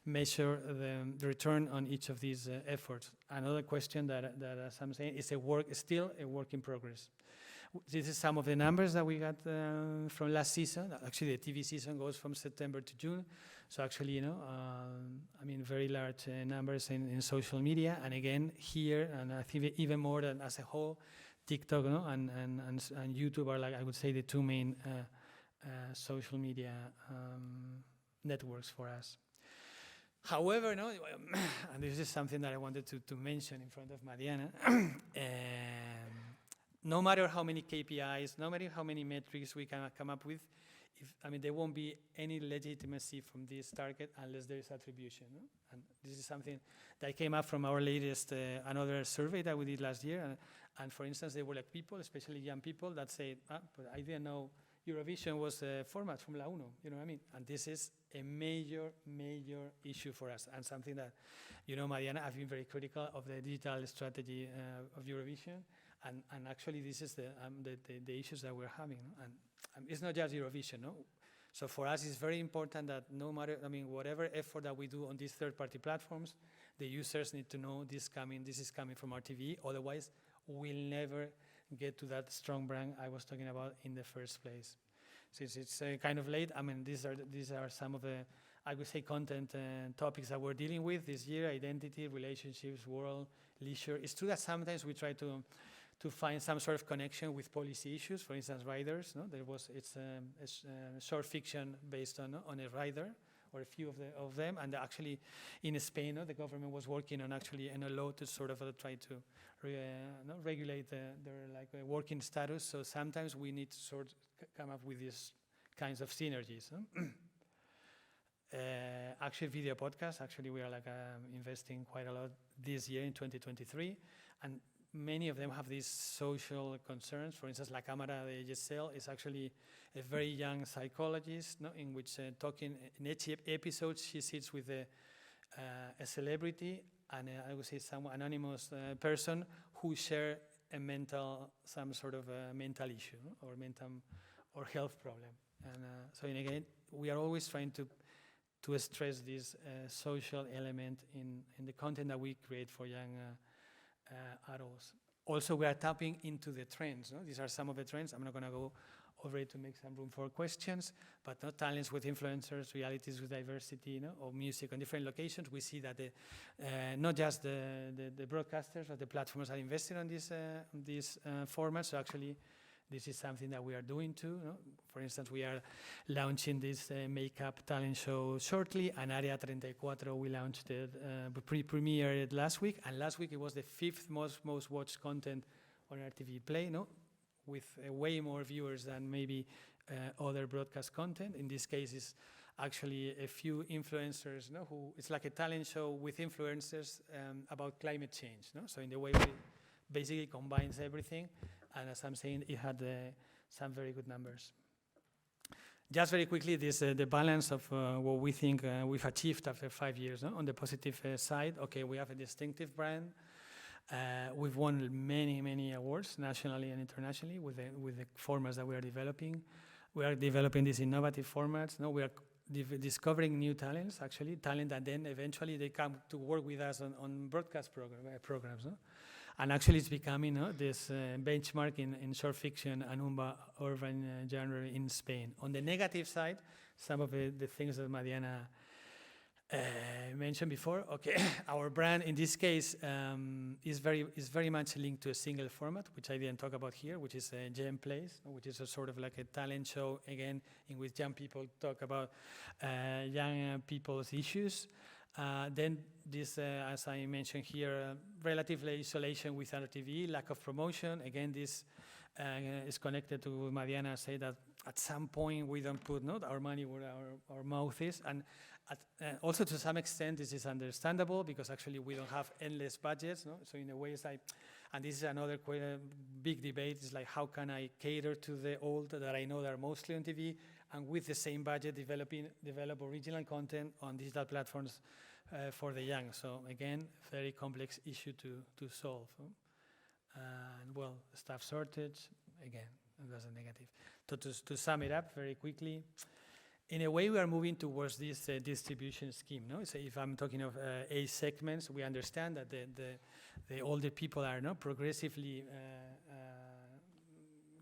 measure the return on each of these efforts? Another question that as I'm saying, is still a work in progress. This is some of the numbers that we got from last season. Actually, the TV season goes from September to June. So actually, I mean, very large numbers in social media. And again, here, and I think even more than as a whole, TikTok and YouTube are, like, I would say, the two main social media networks for us. However, and this is something that I wanted to mention in front of Mariana, no matter how many KPIs, no matter how many metrics we can come up with, there won't be any legitimacy from this target unless there is attribution. No? And this is something that came up from our latest, another survey that we did last year. And for instance, there were like people, especially young people, that say, but I didn't know Eurovision was a format from La Uno, you know what I mean? And this is a major, major issue for us, and something that, Mariana, I've been very critical of the digital strategy of Eurovision, and actually this is the issues that we're having, no? And it's not just Eurovision, no? So for us, it's very important that no matter, whatever effort that we do on these third-party platforms, the users need to know this is coming from RTV, otherwise we'll never get to that strong brand I was talking about in the first place. Since it's kind of late, these are some of the, I would say, content topics that we're dealing with this year: identity, relationships, world, leisure. It's true that sometimes we try to find some sort of connection with policy issues. For instance, riders. No, it's a short fiction based on a rider, or a few of them, and actually in Spain, the government was working on actually a law to sort of try to regulate their working status. So sometimes we need to sort of come up with these kinds of synergies. Actually, video podcasts. Actually, we are investing quite a lot this year in 2023, and many of them have these social concerns. For instance, La Cámara de Giselle is actually a very young psychologist, in which talking in each episode she sits with a celebrity and I would say some anonymous person who share some sort of mental issue or health problem. And so again, we are always trying to stress this social element in the content that we create for young adults. Also, we are tapping into the trends. These are some of the trends. I'm not going to go over it to make some room for questions, but talents with influencers, realities with diversity, or music on different locations. We see that not just the broadcasters or the platforms are investing on these formats. So actually, this is something that we are doing too. For instance, we are launching this makeup talent show shortly, and Área 34, we launched it, premiered last week, and last week it was the 5th most watched content on RTV Play, with way more viewers than maybe other broadcast content. In this case, it's actually a few influencers, who it's like a talent show with influencers about climate change. So in the way we basically combines everything. And as I'm saying, it had some very good numbers. Just very quickly, the balance of what we think we've achieved after 5 years. On the positive side, okay, we have a distinctive brand. We've won many awards, nationally and internationally, with the formats that we are developing. We are developing these innovative formats. We are discovering new talents, actually, talent that then eventually they come to work with us on broadcast programs. And actually, it's becoming this benchmark in short fiction and urban genre in Spain. On the negative side, some of the things that Mariana mentioned before. Okay, our brand in this case is very much linked to a single format, which I didn't talk about here, which is Gem Plays, which is a sort of like a talent show again, in which young people talk about young people's issues. Then this, as I mentioned here, relative isolation with RTV, lack of promotion. Again, this is connected to what Mariana said, that at some point we don't put our money where our mouth is. And also to some extent this is understandable, because actually we don't have endless budgets. So in a way it's like, and this is another quite a big debate, is like, how can I cater to the old that I know that are mostly on TV, and with the same budget develop original content on digital platforms for the young. So again, very complex issue to solve. And well, staff shortage, again, it was a negative. To sum it up very quickly, in a way we are moving towards this distribution scheme. No? So if I'm talking of age segments, we understand that the older people are progressively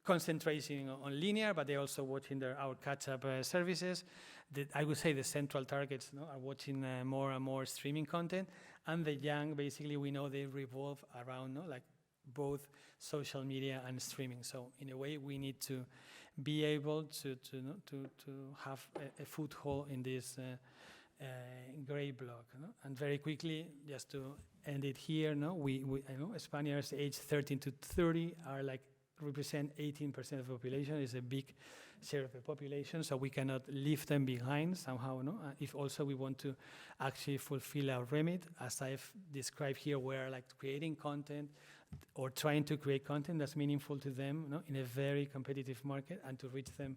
concentrating on linear, but they're also watching our catch-up services. I would say the central targets are watching more and more streaming content, and the young, basically, we know they revolve around like both social media and streaming. So in a way, we need to be able to have a foothold in this gray block. And very quickly, just to end it here, I know Spaniards aged 13 to 30 are like represent 18% of the population. Is a big share of the population, so we cannot leave them behind somehow. If also we want to actually fulfill our remit, as I've described here, we're like creating content or trying to create content that's meaningful to them in a very competitive market, and to reach them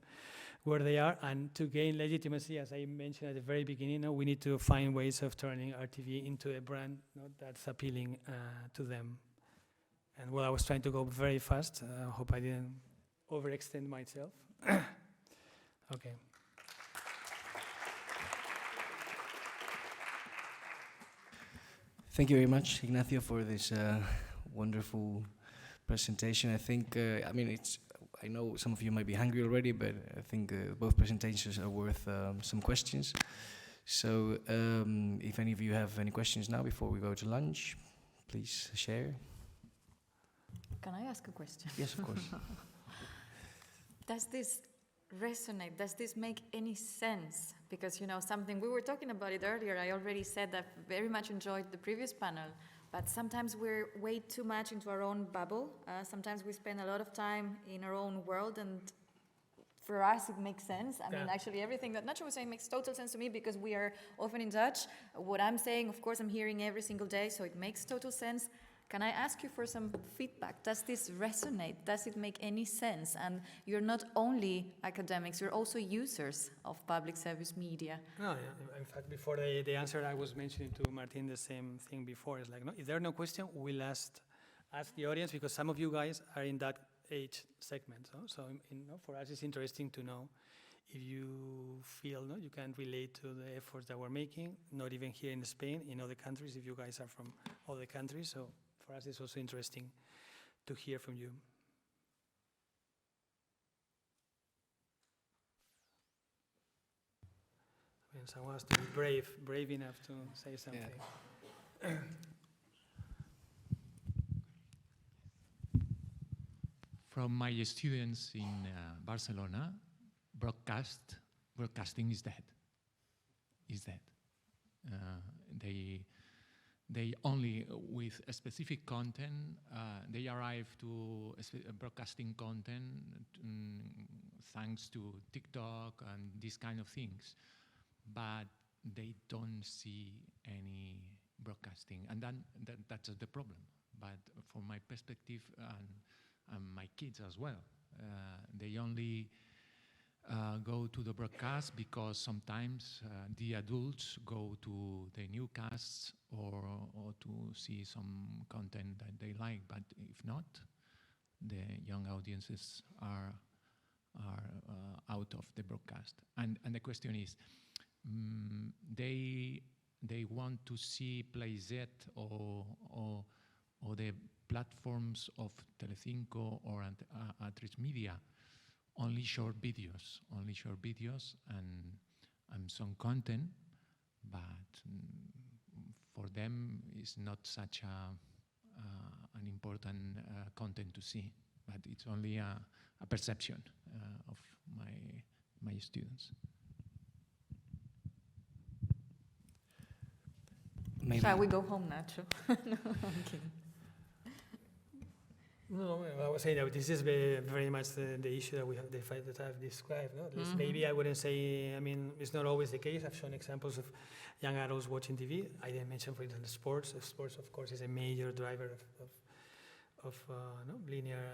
where they are. And to gain legitimacy, as I mentioned at the very beginning, we need to find ways of turning RTV into a brand that's appealing to them. And well, I was trying to go very fast. I hope I didn't overextend myself. Okay. Thank you very much, Ignacio, for this wonderful presentation. I think, I know some of you might be hungry already, but I think both presentations are worth some questions. So if any of you have any questions now before we go to lunch, please share. Can I ask a question? Yes, of course. Does this resonate? Does this make any sense? Because, something, we were talking about it earlier. I already said that I very much enjoyed the previous panel, but sometimes we're way too much into our own bubble. Sometimes we spend a lot of time in our own world, and for us it makes sense. I mean, actually everything that Nacho was saying makes total sense to me, because we are often in touch. What I'm saying, of course, I'm hearing every single day, so it makes total sense. Can I ask you for some feedback? Does this resonate? Does it make any sense? And you're not only academics, you're also users of public service media. No, yeah. In fact, before the answer, I was mentioning to Martin the same thing before. It's like, if there are no questions, we'll ask the audience, because some of you guys are in that age segment. So for us, it's interesting to know if you feel you can relate to the efforts that we're making, not even here in Spain, in other countries, if you guys are from other countries. So for us, it's also interesting to hear from you. I mean, someone has to be brave enough to say something. Yeah. From my students in Barcelona, broadcasting is dead. They only, with a specific content, they arrive to broadcasting content thanks to TikTok and these kind of things, but they don't see any broadcasting, and that's the problem. But from my perspective, and my kids as well, they only go to the broadcast because sometimes the adults go to the newscasts or to see some content that they like. But if not, the young audiences are out of the broadcast. And the question is, they want to see Playz or the platforms of Telecinco or Atresmedia Media, only short videos and some content, but for them it's not such an important content to see, but it's only a perception of my students. Maybe. Shall we go home, Nacho? No, I'm kidding. No, I was saying that this is very much the issue that we have, the fight that I've described. No? At least maybe I wouldn't say, it's not always the case. I've shown examples of young adults watching TV. I didn't mention, for instance, sports. Sports, of course, is a major driver no, linear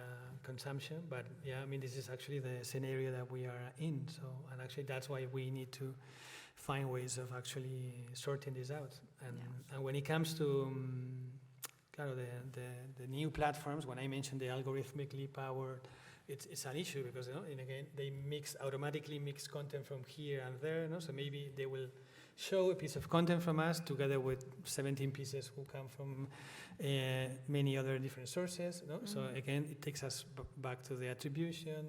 consumption. But yeah, I mean, this is actually the scenario that we are in. So, and actually that's why we need to find ways of actually sorting this out. And when it comes to the new platforms, when I mentioned the algorithmically powered, it's an issue because, you know, and again, they automatically mix content from here and there, you know, so maybe they will show a piece of content from us together with 17 pieces who come from many other different sources, you know? So again, it takes us back to the attribution,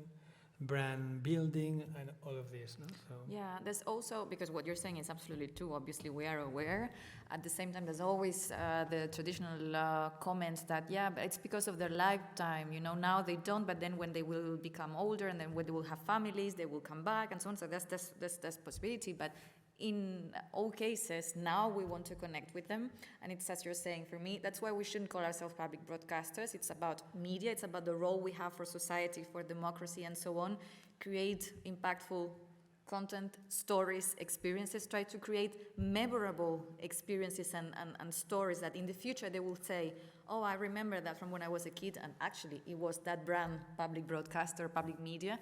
brand building, and all of this. No? So yeah, there's also, because what you're saying is absolutely true, obviously we are aware. At the same time, there's always the traditional comments that, yeah, but it's because of their lifetime, you know, now they don't, but then when they will become older and then when they will have families, they will come back and so on. So that's possibility, but in all cases, now we want to connect with them. And it's as you're saying, for me, that's why we shouldn't call ourselves public broadcasters. It's about media. It's about the role we have for society, for democracy, and so on. Create impactful content, stories, experiences. Try to create memorable experiences and stories that in the future they will say, oh, I remember that from when I was a kid, and actually it was that brand, public broadcaster, public media.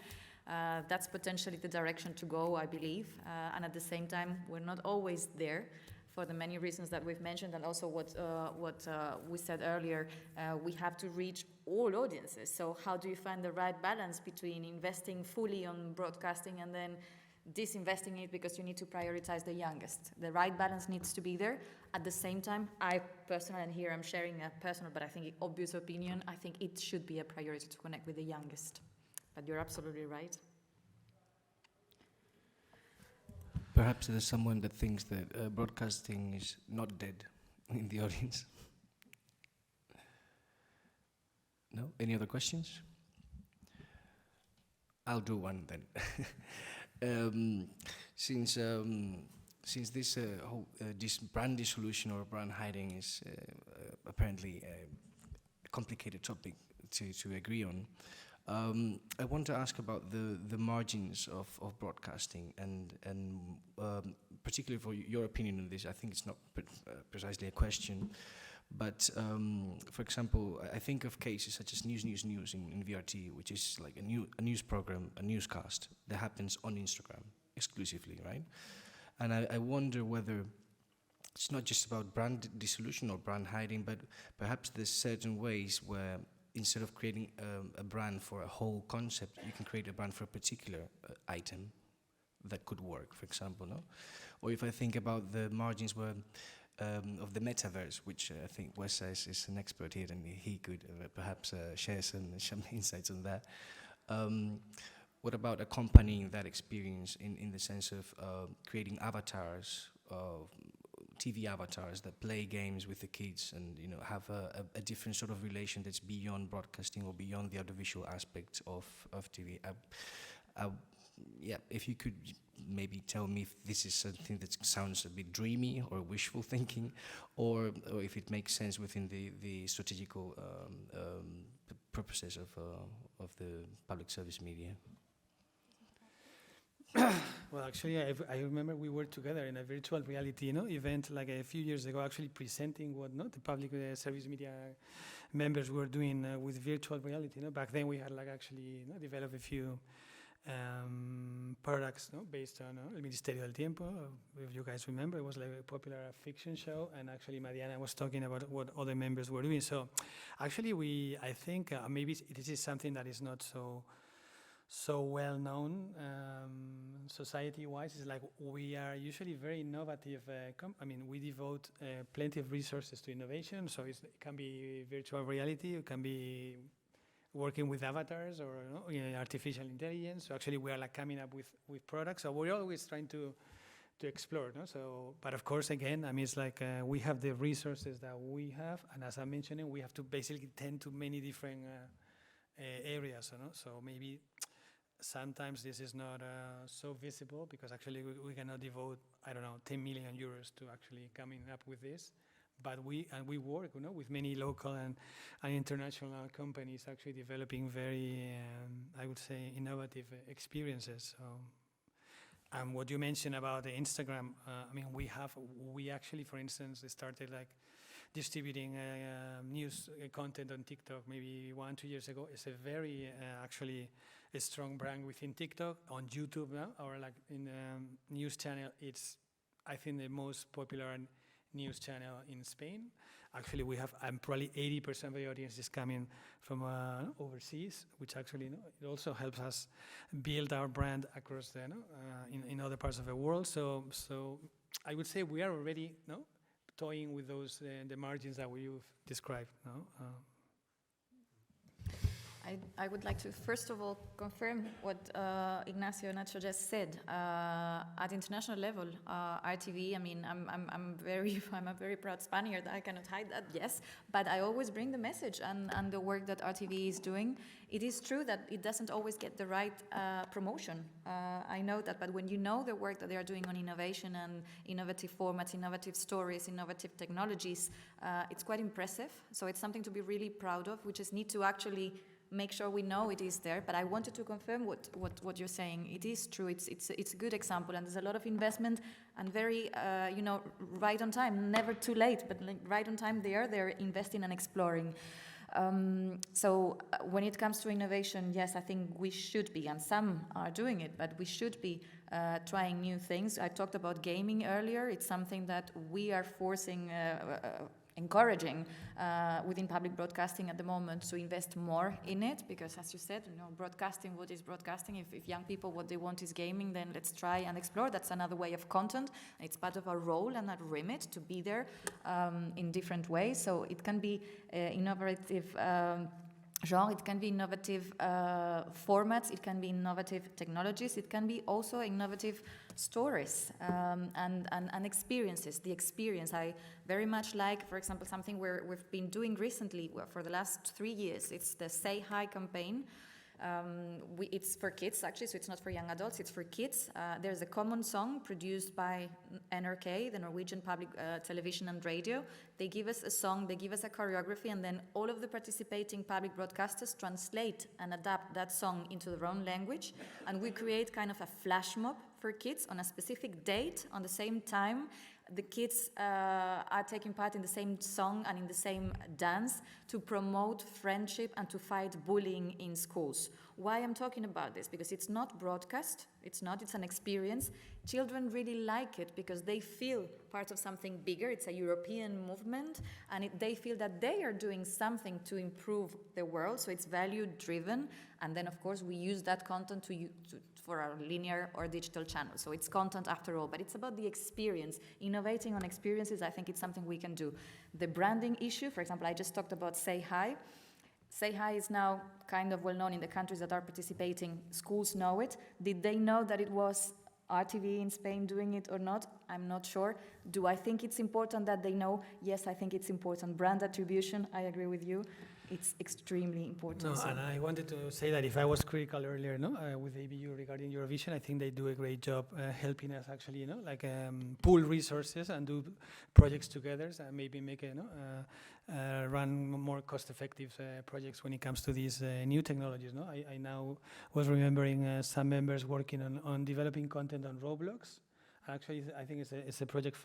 That's potentially the direction to go, I believe. And at the same time, we're not always there for the many reasons that we've mentioned, and also what we said earlier, we have to reach all audiences. So how do you find the right balance between investing fully on broadcasting and then disinvesting it because you need to prioritize the youngest? The right balance needs to be there. At the same time, I personally, and here I'm sharing a personal, but I think obvious opinion, I think it should be a priority to connect with the youngest. But you're absolutely right. Perhaps there's someone that thinks that broadcasting is not dead in the audience. No? Any other questions? I'll do one then. Since this whole brand dissolution or brand hiding is apparently a complicated topic to agree on, I want to ask about the margins of broadcasting and particularly for your opinion on this. I think it's not precisely a question, but for example, I think of cases such as News in VRT, which is like a news program, a newscast that happens on Instagram exclusively, right? And I wonder whether it's not just about brand dissolution or brand hiding, but perhaps there's certain ways where instead of creating a brand for a whole concept, you can create a brand for a particular item that could work, for example, no? Or if I think about the margins where of the metaverse, which I think Wes is an expert here, and he could perhaps share some insights on that. What about accompanying that experience in the sense of creating avatars, TV avatars that play games with the kids and, you know, have a different sort of relation that's beyond broadcasting or beyond the audiovisual aspect of TV? Yeah, if you could maybe tell me if this is something that sounds a bit dreamy or wishful thinking, or if it makes sense within the strategical purposes of the public service media. well, actually, I remember we were together in a virtual reality, event like a few years ago, actually presenting what the public service media members were doing with virtual reality. Back then we had actually developed a few products based on El Ministerio del Tiempo. If you guys remember, it was like a popular fiction show, and actually Mariana was talking about what other members were doing. So actually I think maybe this is something that is not so well known society-wise. It's like we are usually very innovative. We devote plenty of resources to innovation. So it can be virtual reality, it can be working with avatars or artificial intelligence. So actually we are coming up with products. So we're always trying to explore. So, but of course, again, it's like we have the resources that we have, and as I'm mentioning, we have to basically tend to many different areas. So maybe sometimes this is not so visible because actually we cannot devote, 10 million euros to actually coming up with this. But we work, with many local and international companies actually developing very, I would say, innovative experiences. So, and what you mentioned about the Instagram, we actually, for instance, started distributing news content on TikTok maybe 1-2 years ago. It's a very actually a strong brand within TikTok. On YouTube now, or like in the news channel, it's I think the most popular news channel in Spain. Actually, we have probably 80% of the audience is coming from overseas, which actually it also helps us build our brand across the in other parts of the world. So I would say we are already toying with those the margins that you've described. I would like to first of all confirm what Ignacio Nacho just said. At international level, RTV. I mean, I'm a very proud Spaniard. I cannot hide that. Yes, but I always bring the message and the work that RTV is doing. It is true that it doesn't always get the right promotion. I know that, but when you know the work that they are doing on innovation and innovative formats, innovative stories, innovative technologies, it's quite impressive. So it's something to be really proud of. We just need to actually make sure we know it is there. But I wanted to confirm what you're saying. It is true. It's a good example, and there's a lot of investment and very right on time, never too late, but like right on time. They're investing and exploring. So when it comes to innovation, yes, I think we should be, and some are doing it, but we should be trying new things. I talked about gaming earlier. It's something that we are encouraging within public broadcasting at the moment to invest more in it, because as you said, broadcasting, what is broadcasting? If young people, what they want is gaming, then let's try and explore. That's another way of content. It's part of our role and our remit to be there in different ways. So it can be innovative genre, it can be innovative formats, it can be innovative technologies, it can be also innovative stories and experiences. The experience, I very much like, for example, something we've been doing recently for the last 3 years. It's the Say Hi campaign. It's for kids, actually, so it's not for young adults, it's for kids. There's a common song produced by NRK, the Norwegian Public Television and Radio. They give us a song, they give us a choreography, and then all of the participating public broadcasters translate and adapt that song into their own language, and we create kind of a flash mob for kids on a specific date, on the same time. The kids are taking part in the same song and in the same dance to promote friendship and to fight bullying in schools. Why I'm talking about this? Because it's not broadcast, it's an experience. Children really like it because they feel part of something bigger. It's a European movement, and they feel that they are doing something to improve the world, so it's value-driven. And then, of course, we use that content for our linear or digital channels. So it's content after all, but it's about the experience. Innovating on experiences, I think it's something we can do. The branding issue, for example, I just talked about Say Hi. Say Hi is now kind of well known in the countries that are participating. Schools know it. Did they know that it was RTV in Spain doing it or not? I'm not sure. Do I think it's important that they know? Yes, I think it's important. Brand attribution, I agree with you. It's extremely important. No, and I wanted to say that if I was critical earlier, with ABU regarding Eurovision, I think they do a great job helping us actually, pool resources and do projects together, and maybe make run more cost-effective projects when it comes to these new technologies. I now was remembering some members working on developing content on Roblox. Actually, I think it's a project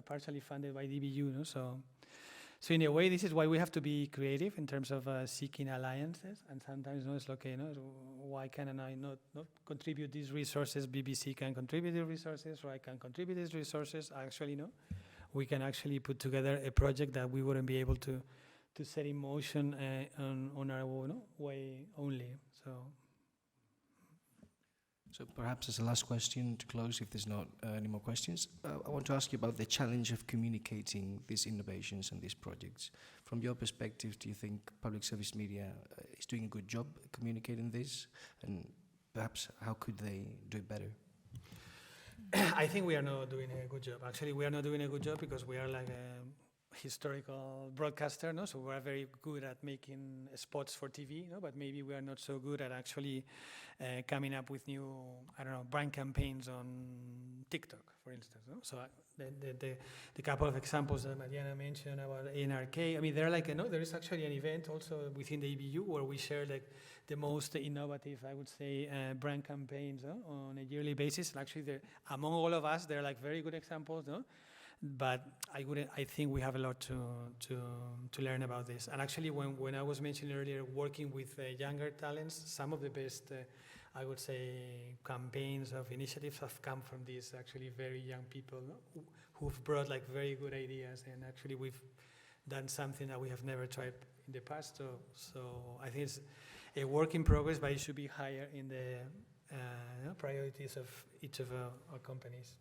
partially funded by DBU. So in a way, this is why we have to be creative in terms of seeking alliances. And sometimes it's okay, why can I not contribute these resources? BBC can contribute the resources, or I can contribute these resources. Actually, we can actually put together a project that we wouldn't be able to set in motion on our own way only. So perhaps as a last question to close, if there's not any more questions, I want to ask you about the challenge of communicating these innovations and these projects. From your perspective, do you think public service media is doing a good job communicating this? And perhaps how could they do it better? I think we are not doing a good job. Actually, we are not doing a good job because we are like a historical broadcaster, so we are very good at making spots for TV, but maybe we are not so good at actually coming up with new, brand campaigns on TikTok, for instance. So the couple of examples that Mariana mentioned about NRK, I mean, there is actually an event also within the EBU where we share the most innovative, I would say, brand campaigns on a yearly basis. And actually, among all of us, they're very good examples, but I think we have a lot to learn about this. And actually, when I was mentioning earlier, working with younger talents, some of the best, I would say, campaigns of initiatives have come from these actually very young people, no? Who've brought like very good ideas, and actually we've done something that we have never tried in the past. So I think it's a work in progress, but it should be higher in the priorities of each of our companies.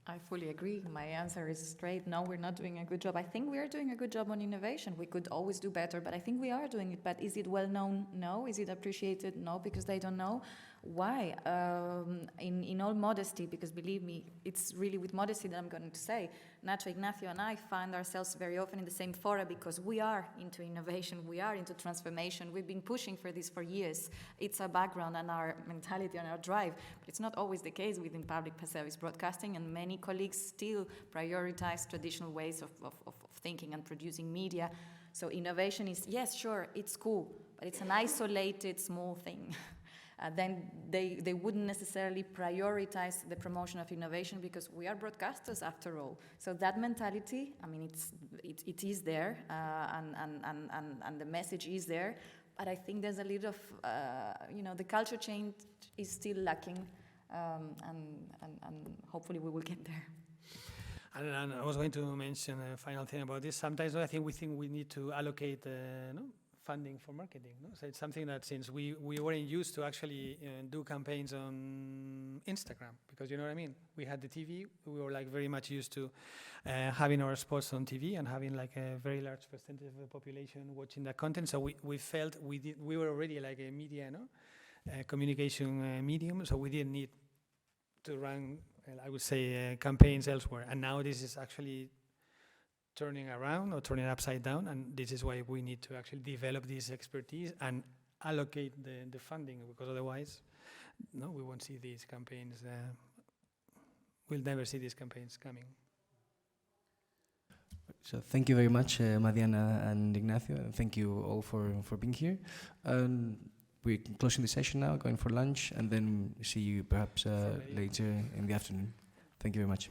I fully agree. My answer is straight. No, we're not doing a good job. I think we are doing a good job on innovation. We could always do better, but I think we are doing it. But is it well known? No. Is it appreciated? No, because they don't know. Why? In all modesty, because believe me, it's really with modesty that I'm going to say, Nacho, Ignacio, and I find ourselves very often in the same fora because we are into innovation, we are into transformation. We've been pushing for this for years. It's our background and our mentality and our drive, but it's not always the case within public service broadcasting, and many colleagues still prioritize traditional ways of thinking and producing media. So innovation is, yes, sure, it's cool, but it's an isolated small thing. Then they wouldn't necessarily prioritize the promotion of innovation because we are broadcasters after all. So that mentality, I mean, it is there, and the message is there, but I think there's a little of, the culture change is still lacking, and hopefully we will get there. And I was going to mention a final thing about this. Sometimes I think we need to allocate funding for marketing. No? So it's something that since we weren't used to actually do campaigns on Instagram, because you know what I mean? We had the TV, we were like very much used to having our spots on TV and having like a very large percentage of the population watching that content. So we felt we were already like a media, communication medium, so we didn't need to run, I would say, campaigns elsewhere. And now this is actually turning around or turning upside down, and this is why we need to actually develop this expertise and allocate the funding, because otherwise, we won't see these campaigns. We'll never see these campaigns coming. So thank you very much, Mariana and Ignacio. Thank you all for being here. We're closing the session now, going for lunch, and then see you perhaps later in the afternoon. Thank you very much.